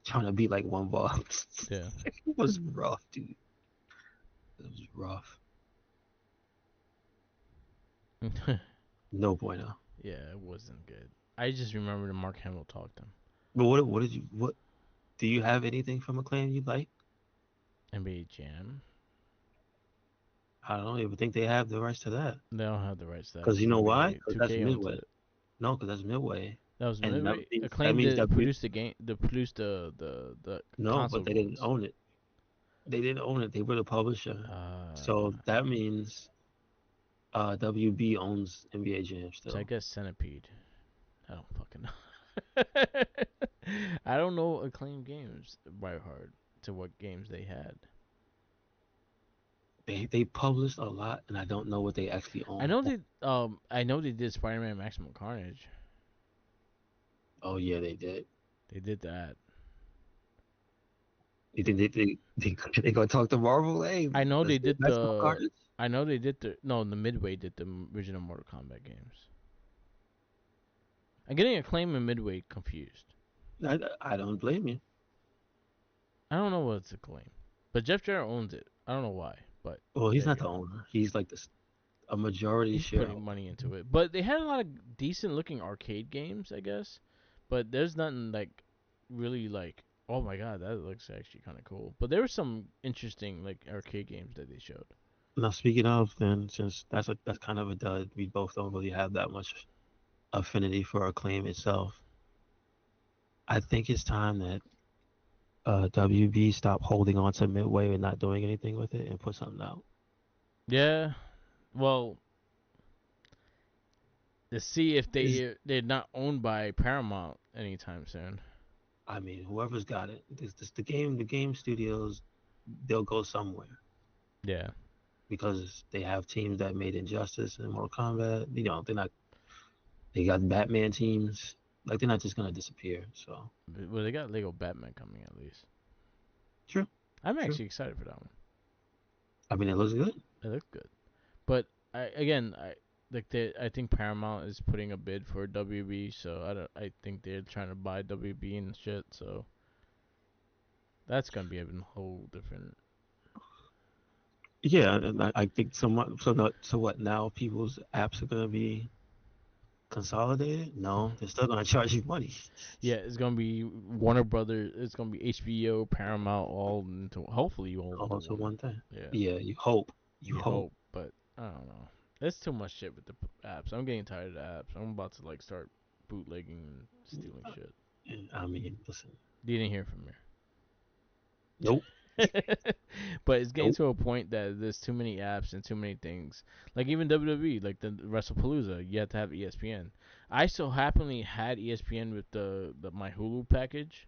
B: trying to beat like one boss.
A: Yeah.
B: It was rough, dude. It was rough. No bueno.
A: Yeah, it wasn't good. I just remember that Mark Hamill talked to him.
B: But what did you what do you have anything from Acclaim you like?
A: NBA Jam.
B: I don't even think they have the rights to that.
A: They don't have the rights to that
B: Because
A: because
B: you know why?
A: NBA
B: Because that's
A: 2K owns
B: Midway.
A: it.
B: No, because that's Midway,
A: That was
B: and
A: Midway.
B: that
A: Acclaim
B: means
A: did
B: W.
A: produce the game. The produced the
B: No,
A: console
B: but they didn't
A: games.
B: own it. They didn't own it. They were the publisher. So
A: Uh,
B: that means WB owns NBA Jam
A: so I
B: still.
A: guess Centipede. I don't fucking know. I don't know Acclaim games by heart to what games they had.
B: They published a lot, and I don't know what they actually
A: I
B: own.
A: know they did Spider-Man Maximum Carnage.
B: Oh yeah, they did.
A: They did that.
B: You think they gonna talk to Marvel? Hey,
A: I know
B: let's
A: they
B: get
A: did
B: Maximum
A: the
B: Carnage.
A: I know they did the Midway did the original Mortal Kombat games. I'm getting Acclaim and Midway confused.
B: I don't blame you.
A: I don't know what's Acclaim. But Jeff Jarrett owns it. I don't know why, but
B: Well, he's
A: there you
B: not the
A: go.
B: owner. He's like a majority
A: He's putting
B: shareholder.
A: money into it. But they had a lot of decent looking arcade games, I guess. But there's nothing like really like Oh my god, that looks actually kind of cool. But there were some interesting like arcade games that they showed.
B: Now, speaking of, then, since that's kind of a dud, we both don't really have that much affinity for Acclaim itself. I think it's time that WB stop holding on to Midway and not doing anything with it and put something out.
A: Yeah. Well, to see if
B: Is
A: they're not owned by Paramount anytime soon.
B: I mean, whoever's got it, the game studios, they'll go somewhere
A: Yeah.
B: because they have teams that made Injustice and Mortal Kombat. You know, they're not. They got Batman teams. Like they're not just gonna disappear. So
A: Well, they got Lego Batman coming at least.
B: true,
A: I'm
B: true.
A: actually excited for that one.
B: I mean, it looks good.
A: It looks good. But I think Paramount is putting a bid for WB, so I think they're trying to buy WB and shit. So that's gonna be a whole different.
B: Yeah, and I think so what now? People's apps are gonna be consolidated? No, they're still gonna charge you money.
A: Yeah, it's gonna be Warner Brothers. It's gonna be HBO, Paramount, all into hopefully all into
B: Also
A: one.
B: one thing.
A: Yeah,
B: Yeah, you hope. You
A: you
B: hope.
A: hope, but I don't know. There's too much shit with the apps. I'm getting tired of the apps. I'm about to like start bootlegging and stealing shit.
B: And, I mean, listen.
A: You didn't hear from me.
B: Nope.
A: But it's getting
B: Nope.
A: to a point that there's too many apps and too many things. Like even WWE, like the WrestlePalooza, you have to have ESPN. I so happily had ESPN with the my Hulu package,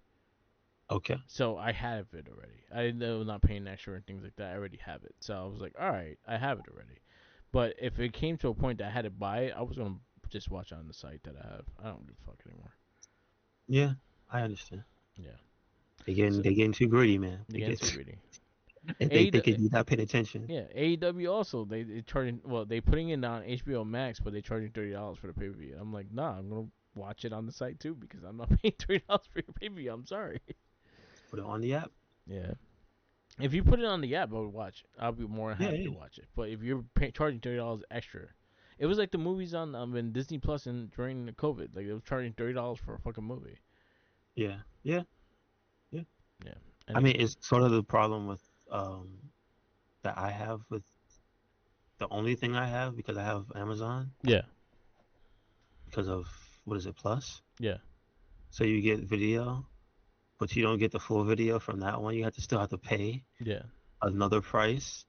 B: Okay.
A: so I have it already. I know not paying extra and things like that. I already have it, so I was like, all right, I have it already. But if it came to a point that I had to buy it, I was gonna just watch it on the site that I have. I don't give a fuck anymore.
B: Yeah, I understand.
A: Yeah. So
B: They getting too greedy, man.
A: they getting too greedy.
B: They think
A: A
B: they could, you're not paying attention.
A: Yeah, AEW also they charging they putting it on HBO Max, but they charging $30 for the pay per view. I'm like, nah, I'm gonna watch it on the site too because I'm not paying $30 for your pay per view. I'm sorry.
B: Put it on the app.
A: Yeah, if you put it on the app, I would watch it. I'll be more than
B: Yeah,
A: happy to
B: yeah.
A: watch it. But if you're charging $30 extra, it was like the movies on in Disney Plus and during the COVID, like they was charging $30 for a fucking movie.
B: Yeah. Yeah. Yeah.
A: Yeah,
B: I
A: and
B: mean, it's sort of the problem with um that I have with the only thing I have because I have Amazon
A: yeah,
B: because of what is it Plus?
A: yeah,
B: So you get video, but you don't get the full video from that one. You have to still have to pay
A: yeah,
B: another price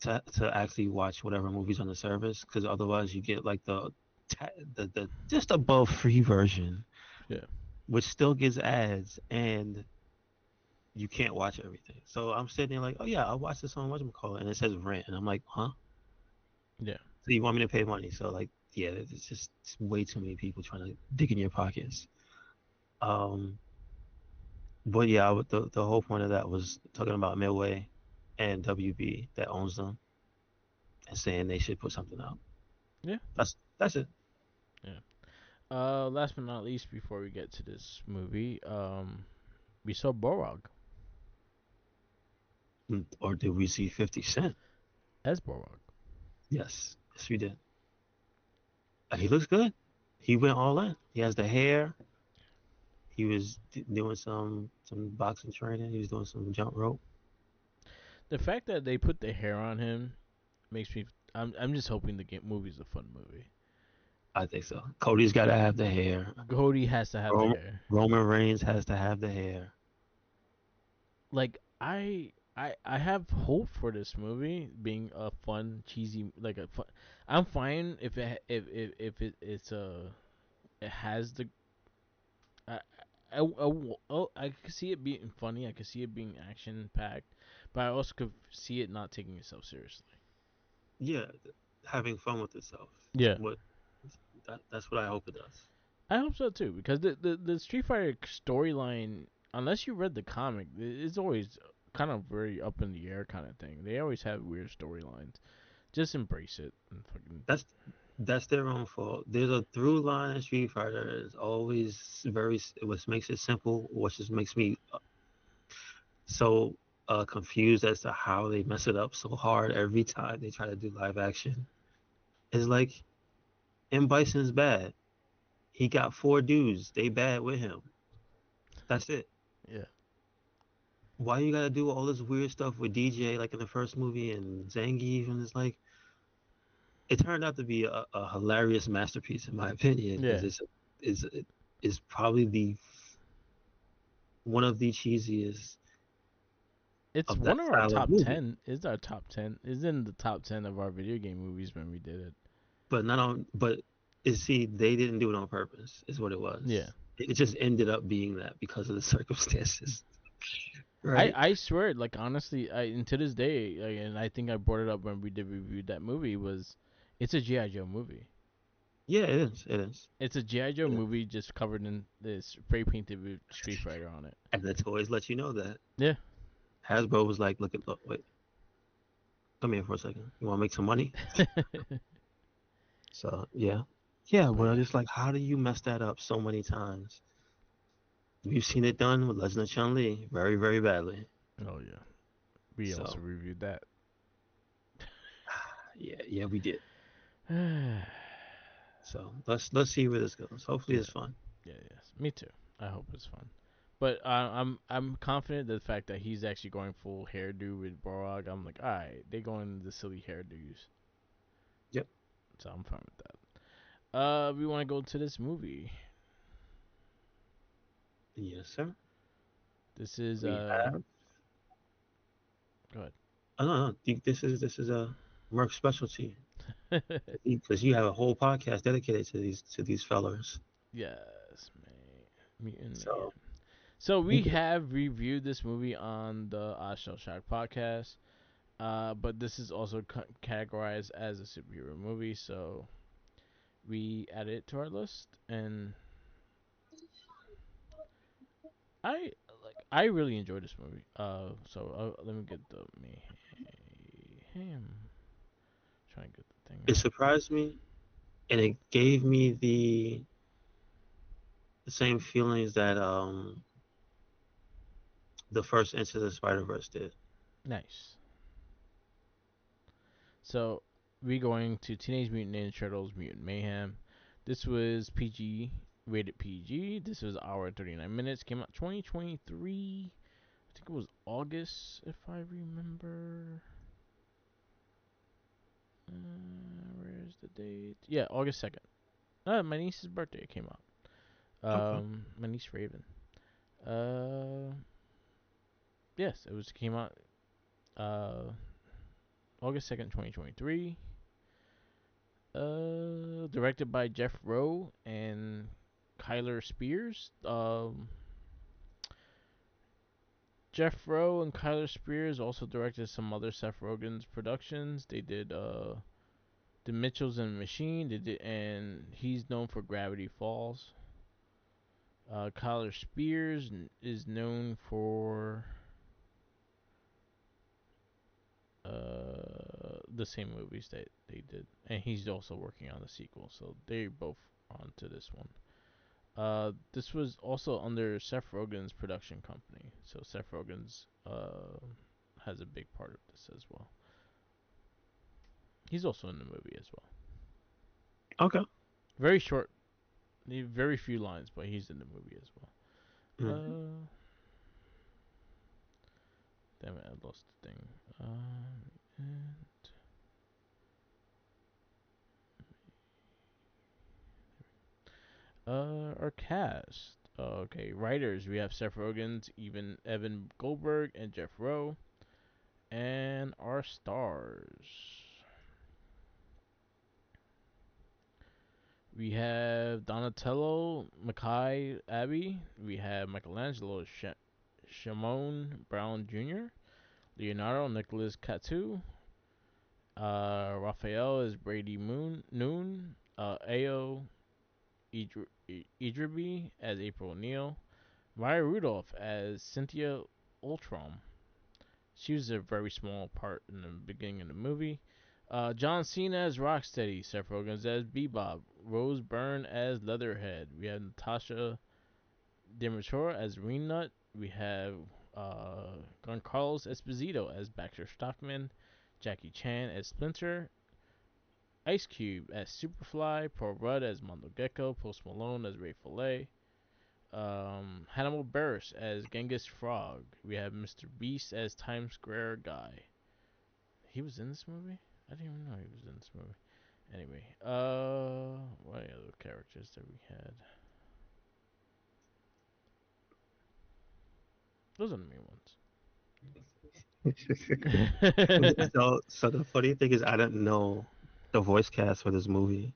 B: to actually watch whatever movies on the service because otherwise you get like the just above free version,
A: yeah.
B: which still gets ads and you can't watch everything. So I'm sitting there like, oh yeah, I'll watch this on whatchamacallit, and it says rent, and I'm like, huh?
A: Yeah.
B: So you want me to pay money? So like, yeah, it's way too many people trying to dig in your pockets. Um, but yeah, the whole point of that was talking about Midway and WB that owns them and saying they should put something out.
A: Yeah.
B: That's it.
A: Yeah. Last but not least, before we get to this movie, we saw Borog
B: Or did we see 50 Cent?
A: as Borog.
B: Yes, yes we did. He looks good. He went all in. He has the hair. He was doing some boxing training. He was doing some jump rope.
A: The fact that they put the hair on him makes me. I'm just hoping the movie's a fun movie.
B: I think so. Cody's got to have the hair.
A: Cody has to have the hair.
B: Roman Reigns has to have the hair.
A: Like I have hope for this movie being a fun, cheesy, like a fun. I'm fine if it has the. I, I could see it being funny. I could see it being action packed, but I also could see it not taking itself seriously.
B: Yeah, having fun with itself.
A: Yeah,
B: What that's what I hope it does.
A: I hope so too. Because the Street Fighter storyline, unless you read the comic, it's always kind of very up in the air kind of thing. They always have weird storylines. Just embrace it and fucking.
B: That's that's their own fault. There's a through line in Street Fighter. It's always which makes it simple, which just makes me so confused as to how they mess it up so hard every time they try to do live action. It's like M. Bison's bad. He got four dudes. They bad with him. That's it.
A: Yeah.
B: Why you gotta do all this weird stuff with DJ like in the first movie and Zangief and it's like it turned out to be a hilarious masterpiece in my opinion because
A: Yeah.
B: is is probably the one of the cheesiest
A: It's
B: of
A: one
B: that
A: of our
B: style of
A: top
B: movie.
A: 10. It's our top 10. It's in the top 10 of our video game movies when we did it.
B: But not on but is see they didn't do it on purpose is what it
A: Yeah.
B: was. It just ended up being that because of the circumstances,
A: I
B: right?
A: I swear, like honestly, I and to this day, like, and I think I brought it up when we did review that movie. Was it's a GI Joe movie?
B: Yeah, it is. It is.
A: It's a GI Joe
B: It is.
A: movie just covered in this spray painted with Street Fighter on it.
B: And the toys let you know that.
A: Yeah.
B: Hasbro was like, look, wait, come here for a second. You want to make some money? So yeah, yeah.
A: But
B: But I'm
A: yeah.
B: just like, how do you mess that up so many times? We've seen it done with Legend of Chun Li very, very badly.
A: Oh yeah. We also
B: So
A: reviewed that.
B: yeah, yeah, we did.
A: Yeah.
B: So let's see where this goes. Hopefully,
A: Yeah.
B: it's fun.
A: Yes. Me too. I hope it's fun. But I'm confident that the fact that he's actually going full hairdo with Borog. I'm like, all right, they going the silly hairdos,
B: Yep.
A: so I'm fine with that. We want to go to this movie.
B: Yes, sir.
A: This is
B: We have.
A: go
B: I don't know. This is a Merc specialty
A: ahead.
B: because you have a whole podcast dedicated to these fellas.
A: Yes, man. Mutant Mayhem.
B: So
A: So
B: you
A: we
B: can.
A: have reviewed this movie on the I Shall Shock podcast. But this is also categorized as a superhero movie, so we added it to our list, and I I really enjoyed this movie. So let me get the mayhem. Try and get the thing
B: It
A: up.
B: surprised me, and it gave me the same feelings that the first Into the Spider Verse did.
A: Nice. So we going to Teenage Mutant Ninja Turtles: Mutant Mayhem. This was PG, rated PG. This was an hour and 39 minutes. Came out 2023. I think it was August, if I remember. Where's the date? Yeah, August 2nd. My niece's birthday came out.
B: Okay.
A: My niece Raven. Uh, yes, it was came out August 2nd, 2023. Directed by Jeff Rowe and Kyler Spears. Jeff Rowe and Kyler Spears also directed some other Seth Rogen's productions. They did The Mitchells and Machine. They did, and he's known for Gravity Falls. Kyler Spears is known for the same movies that they did, and he's also working on the sequel. So they're both on to this one. This was also under Seth Rogen's production company, so Seth Rogen's has a big part of this as well. He's also in the movie as well.
B: Okay.
A: Very short, very few lines, but he's in the movie as well.
B: Hmm.
A: Damn it, I lost the thing. And our cast. Okay, writers. We have Seth Rogen, even Evan Goldberg, and Jeff Rowe. And our stars. We have Donatello Mackay Abbey. We have Michelangelo Shimon Brown Jr. Leonardo Nicholas Catu. Raphael is Brady Noon. Ao Idribi as April O'Neil. Maya Rudolph as Cynthia Ultram. She was a very small part in the beginning of the movie. John Cena as Rocksteady. Seth Rogen as Bebop. Rose Byrne as Leatherhead. We have Natasha Demetra as Nut. We have Giancarlos Esposito as Baxter Stockman. Jackie Chan as Splinter. Ice Cube as Superfly. Paul Rudd as Mondo Gecko. Post Malone as Ray Fillet. Hannibal Buress as Genghis Frog. We have Mr. Beast as Times Square guy. He was in this movie? I didn't even know he was in this movie. Anyway, what other characters that we had? Those are the main ones.
B: So the funny thing is, I didn't know the voice cast for this movie,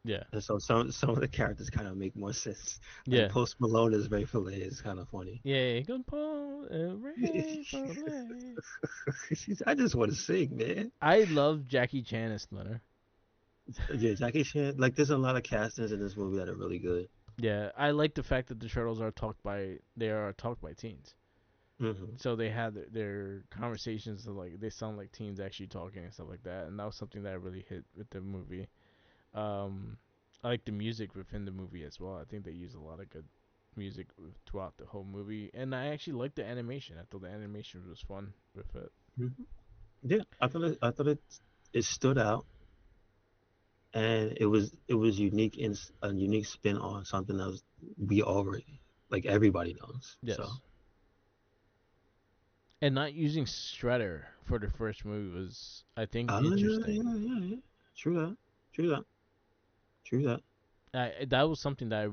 A: Yeah,
B: and so some of the characters kind of make more sense. Like
A: yeah,
B: Post Malone is Ray Fillet is kind of funny.
A: yeah. Good Paul and Ray Fillet.
B: I just want to sing, man.
A: I love Jackie Chan as Splinter.
B: Yeah, Jackie Chan. Like, there's a lot of castings in this movie that are really good.
A: Yeah, I like the fact that the turtles are talked by teens.
B: Hmm.
A: So they had their conversations like they sound like teens actually talking and stuff like that, and that was something that really hit with the movie. Um, I like the music within the movie as well. I think they use a lot of good music throughout the whole movie, and I actually liked the animation. I thought the animation was fun with it.
B: Yeah, I thought it stood out, and it was unique in a unique spin on something that was, we already, like, everybody knows. So
A: Yes, and not using Shredder for the first movie was, I think,
B: yeah,
A: interesting.
B: yeah, yeah, yeah. True that. True that. True that.
A: That was something that I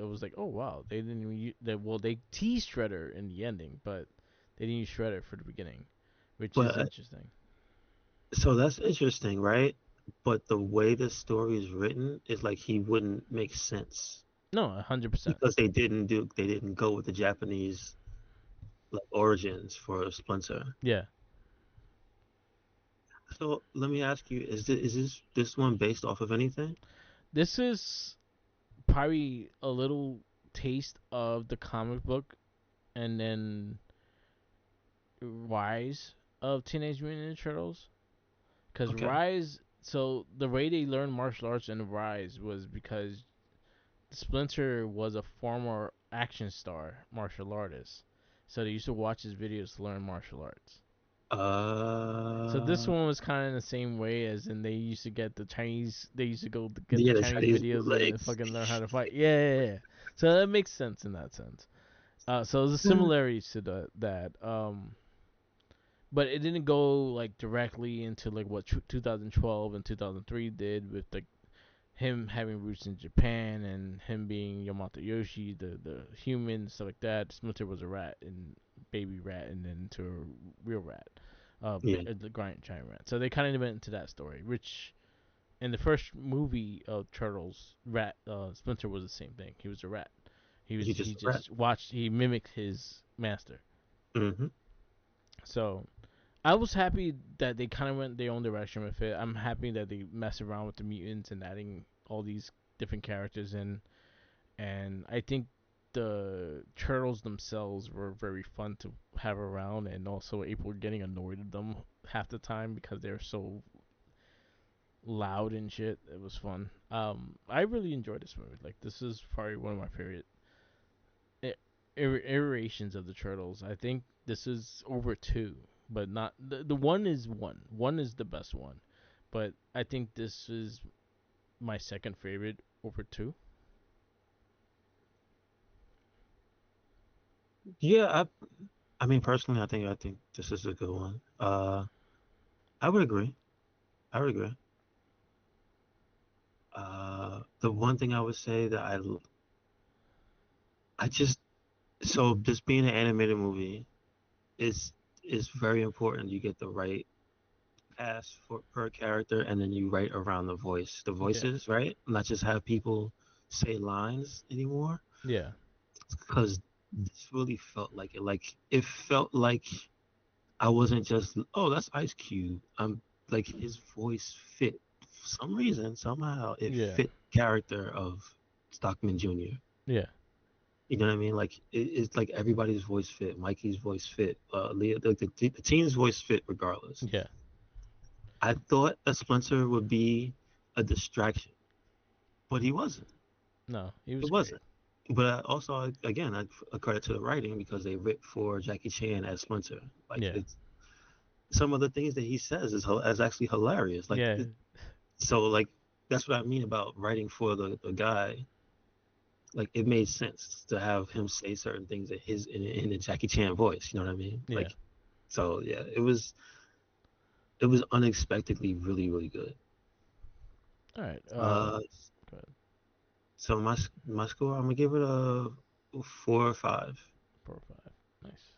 A: was like, oh wow, they didn't even they teased Shredder in the ending, but they didn't use Shredder for the beginning, which is
B: But
A: interesting.
B: so that's interesting, right? But the way the story is written is like he wouldn't make sense
A: No, 100%.
B: because they didn't go with the Japanese, like, origins for Splinter.
A: Yeah,
B: So let me ask you, is this one based off of anything?
A: this is probably a little taste of the comic book, and then Rise of Teenage Mutant Ninja Turtles. Because
B: Okay.
A: Rise, so the way they learned martial arts in Rise was because Splinter was a former action star martial artist, so they used to watch his videos to learn martial arts. So this
B: Uh,
A: one was kind of in the same way as in they used to get the Chinese. They used to go to get the
B: yeah, the
A: Chinese
B: Chinese
A: videos and
B: bootlegs.
A: fucking learn how to fight. Yeah, yeah, yeah. So that makes sense in that sense. So there's a similarities to that. But it didn't go like directly into like what 2012 and 2003 did with like him having roots in Japan and him being Yamato Yoshi, the human stuff like that. Splinter was a rat and baby rat, and then into a real rat,
B: Yeah,
A: the giant rat. So they kind of went into that story, which in the first movie of Turtles, rat Splinter was the same thing. He was a rat.
B: he
A: He
B: just rap.
A: just watched. He mimicked his master.
B: Hmm.
A: So I was happy that they kind of went their own direction with it. I'm happy that they mess around with the mutants and adding all these different characters in, and I think the turtles themselves were very fun to have around, and also April getting annoyed at them half the time because they're so loud and shit. It was fun. I really enjoyed this movie. Like this is probably one of my favorite iterations of the turtles. I think this is over two, but not the one is one. One is the best one, but I think this is my second favorite over two.
B: Yeah, I mean, personally, I think this is a good one. I would agree. I would agree. The one thing I would say that I just so this being an animated movie is is very important. You get the right cast for per character, and then you write around the
A: Yeah,
B: voices, right? Not just have people say lines anymore,
A: yeah,
B: because this really felt like it. Like, it felt like I wasn't just, oh, that's Ice Cube. I'm like, his voice fit for some reason, somehow it
A: yeah,
B: fit character of Stockman Jr.
A: yeah,
B: You know what I mean? Like, it's like everybody's voice fit. Mikey's voice fit. Leo, the team's voice fit regardless.
A: yeah.
B: I thought that Spencer would be a distraction, but he wasn't.
A: No, he
B: It
A: was great.
B: wasn't. But also, again, I credit to the writing because they writ for Jackie Chan as Splinter. Like,
A: Yeah,
B: it's some of the things that he says is actually hilarious.
A: yeah,
B: So, like, that's what I mean about writing for the guy like it made sense to have him say certain things in his in a Jackie Chan voice. You know what I mean?
A: Yeah.
B: Like, so yeah, it was unexpectedly really good.
A: All right.
B: Uh,
A: Go ahead.
B: so my score, I'm gonna give it a 4 or 5.
A: 4 or 5. Nice.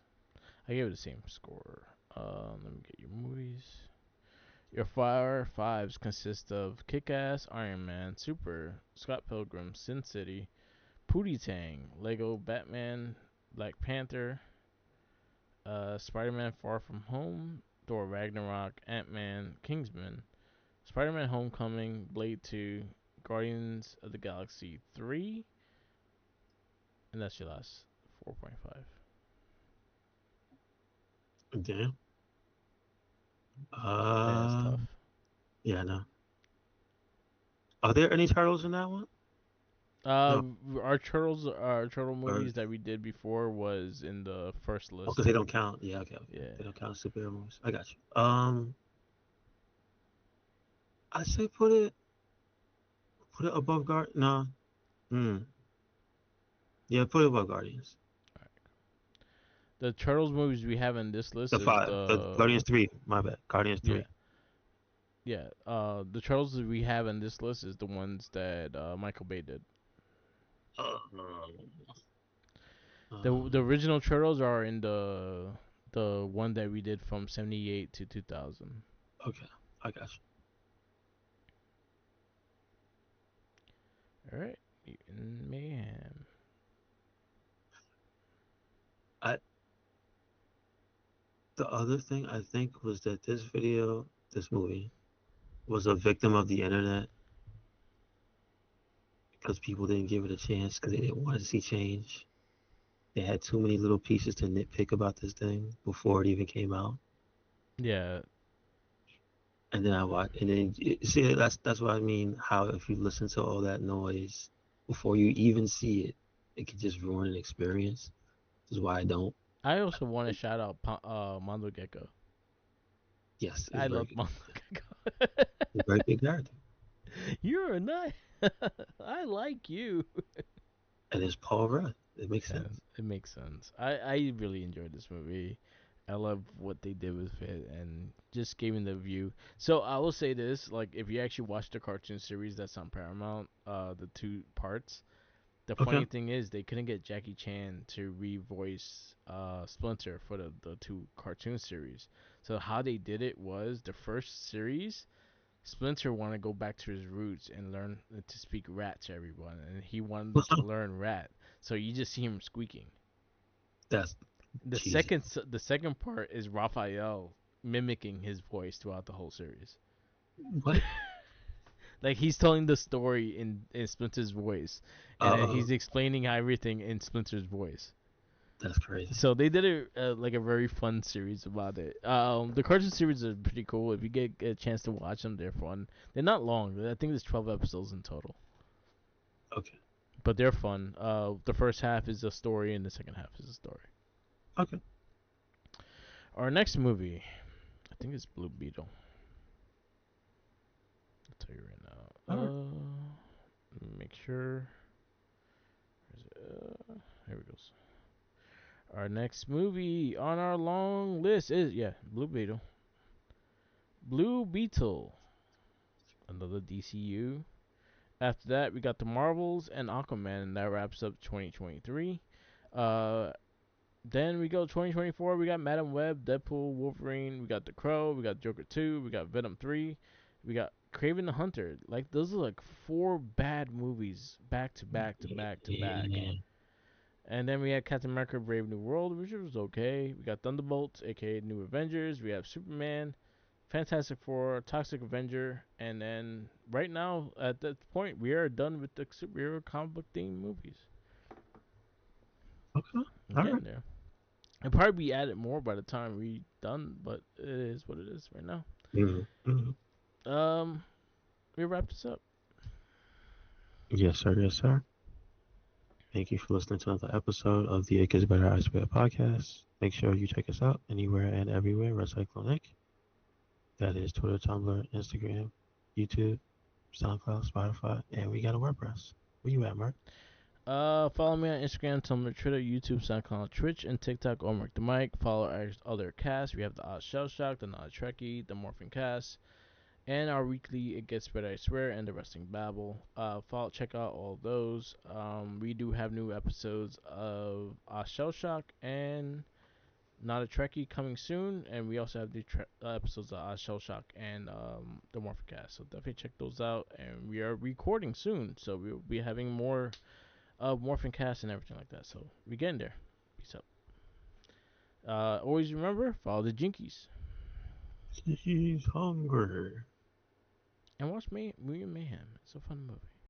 A: I gave it the same score. Let me get your movies. Your Fire Fives consist of Kick Ass, Iron Man, Super, Scott Pilgrim, Sin City, Pootie Tang, Lego Batman, Black Panther, Spider Man Far From Home, Thor Ragnarok, Ant Man, Kingsman, Spider Man Homecoming, Blade 2, Guardians of the Galaxy 3, and that's your last 4.5.
B: Damn.
A: Yeah, it's
B: Uh,
A: tough.
B: yeah, no. Are there any turtles in that one? No.
A: Our turtle
B: Or
A: movies that we did before was in the first
B: oh,
A: list.
B: because they don't count. Yeah, okay, okay.
A: Yeah.
B: They don't count superhero movies. I got you. I say put it above Guard. No. Hmm. Yeah, put it above Guardians.
A: The turtles movies we have in this list
B: The
A: is
B: five. The Guardians 3. My bad. Guardians
A: yeah
B: 3.
A: yeah. The turtles that we have in this list is the ones that Michael Bay did.
B: Uh,
A: The original turtles are in the one that we did from 78 to 2000.
B: okay, I got you.
A: All right, Mutant Mayhem.
B: I The other thing I think was that this movie, was a victim of the internet because people didn't give it a chance because they didn't want to see change. They had too many little pieces to nitpick about this thing before it even came out.
A: Yeah,
B: And then I watched, and then see that's what I mean. How if you listen to all that noise before you even see it, it could just ruin an experience. This is why I don't.
A: I also want to shout out Mondo Gecko.
B: Yes, it's
A: I
B: very
A: love
B: good.
A: Mondo Gecko.
B: It's a very good character,
A: You're a nice. I like you.
B: and it's Paul Rudd. It makes
A: Yeah,
B: sense.
A: it makes sense. I really enjoyed this movie. I love what they did with it and just giving the view. So I will say this, like if you actually watch the cartoon series that's on Paramount, the 2 parts, the
B: Okay.
A: funny thing is they couldn't get Jackie Chan to revoice Splinter for the 2 cartoon series. So how they did it was the first series Splinter wanted to go back to his roots and learn to speak rat to everyone, and he wanted
B: What's
A: to
B: up?
A: learn rat. So you just see him squeaking.
B: That's
A: The
B: cheesy.
A: second part is Raphael mimicking his voice throughout the whole series.
B: What?
A: Like he's telling the story in Splinter's voice, and then
B: Uh,
A: he's explaining everything in Splinter's voice.
B: that's crazy.
A: So they did it like a very fun series about it. The cartoon series are pretty cool. If you get a chance to watch them, they're fun. They're not long. I think there's 12 episodes in total,
B: Okay.
A: but they're fun. The first half is a story, and the second half is a story.
B: Okay.
A: Our next movie, I think it's Blue Beetle. I'll tell you right now.
B: All right.
A: Let me make sure. Here we go. Our next movie on our long list is Blue Beetle. Blue Beetle, another DCU. After that, we got the Marvels and Aquaman, and that wraps up 2023. Uh, then we go 2024. We got Madam Web, Deadpool, Wolverine. We got The Crow. We got Joker 2. We got Venom 3. We got Craven the Hunter. Like those are like 4 bad movies back to back to back to back.
B: Yeah.
A: And then we had Captain America: Brave New World, which was okay. We got Thunderbolts, aka New Avengers. We have Superman, Fantastic Four, Toxic Avenger, and then right now at this point we are done with the superhero comic book themed movies.
B: Okay.
A: I'm
B: All right.
A: getting there. It'll probably be added more by the time we done, but it is what it is right now.
B: Mm-hmm.
A: Um, we wrap this up.
B: Yes, sir. Yes, sir. Thank you for listening to another episode of the It Gets Better I Swear podcast. Make sure you check us out anywhere and everywhere. Recycle Nick. That is Twitter, Tumblr, Instagram, YouTube, SoundCloud, Spotify, and we got a WordPress. Where you at, Mark?
A: Follow me on Instagram, Tumblr, Twitter, YouTube, SoundCloud, Twitch, and TikTok. Mark the Mic. Follow our other casts. We have the Odd Shell Shock, the Not Trekkie, the Morphin Cast, and our weekly It Gets Better I Swear and the Wrestling Babble. Check out all of those. We do have new episodes of Shell Shock and Not a Trekkie coming soon, and we also have the episodes of Shell Shock and the Morphicast. So definitely check those out. And we are recording soon, so we'll be having more Morphin Cast and everything like that. So we getting there. Peace out. Always remember, follow the Jinkies.
B: He's hungry.
A: And watch Mayhem. It's a fun movie.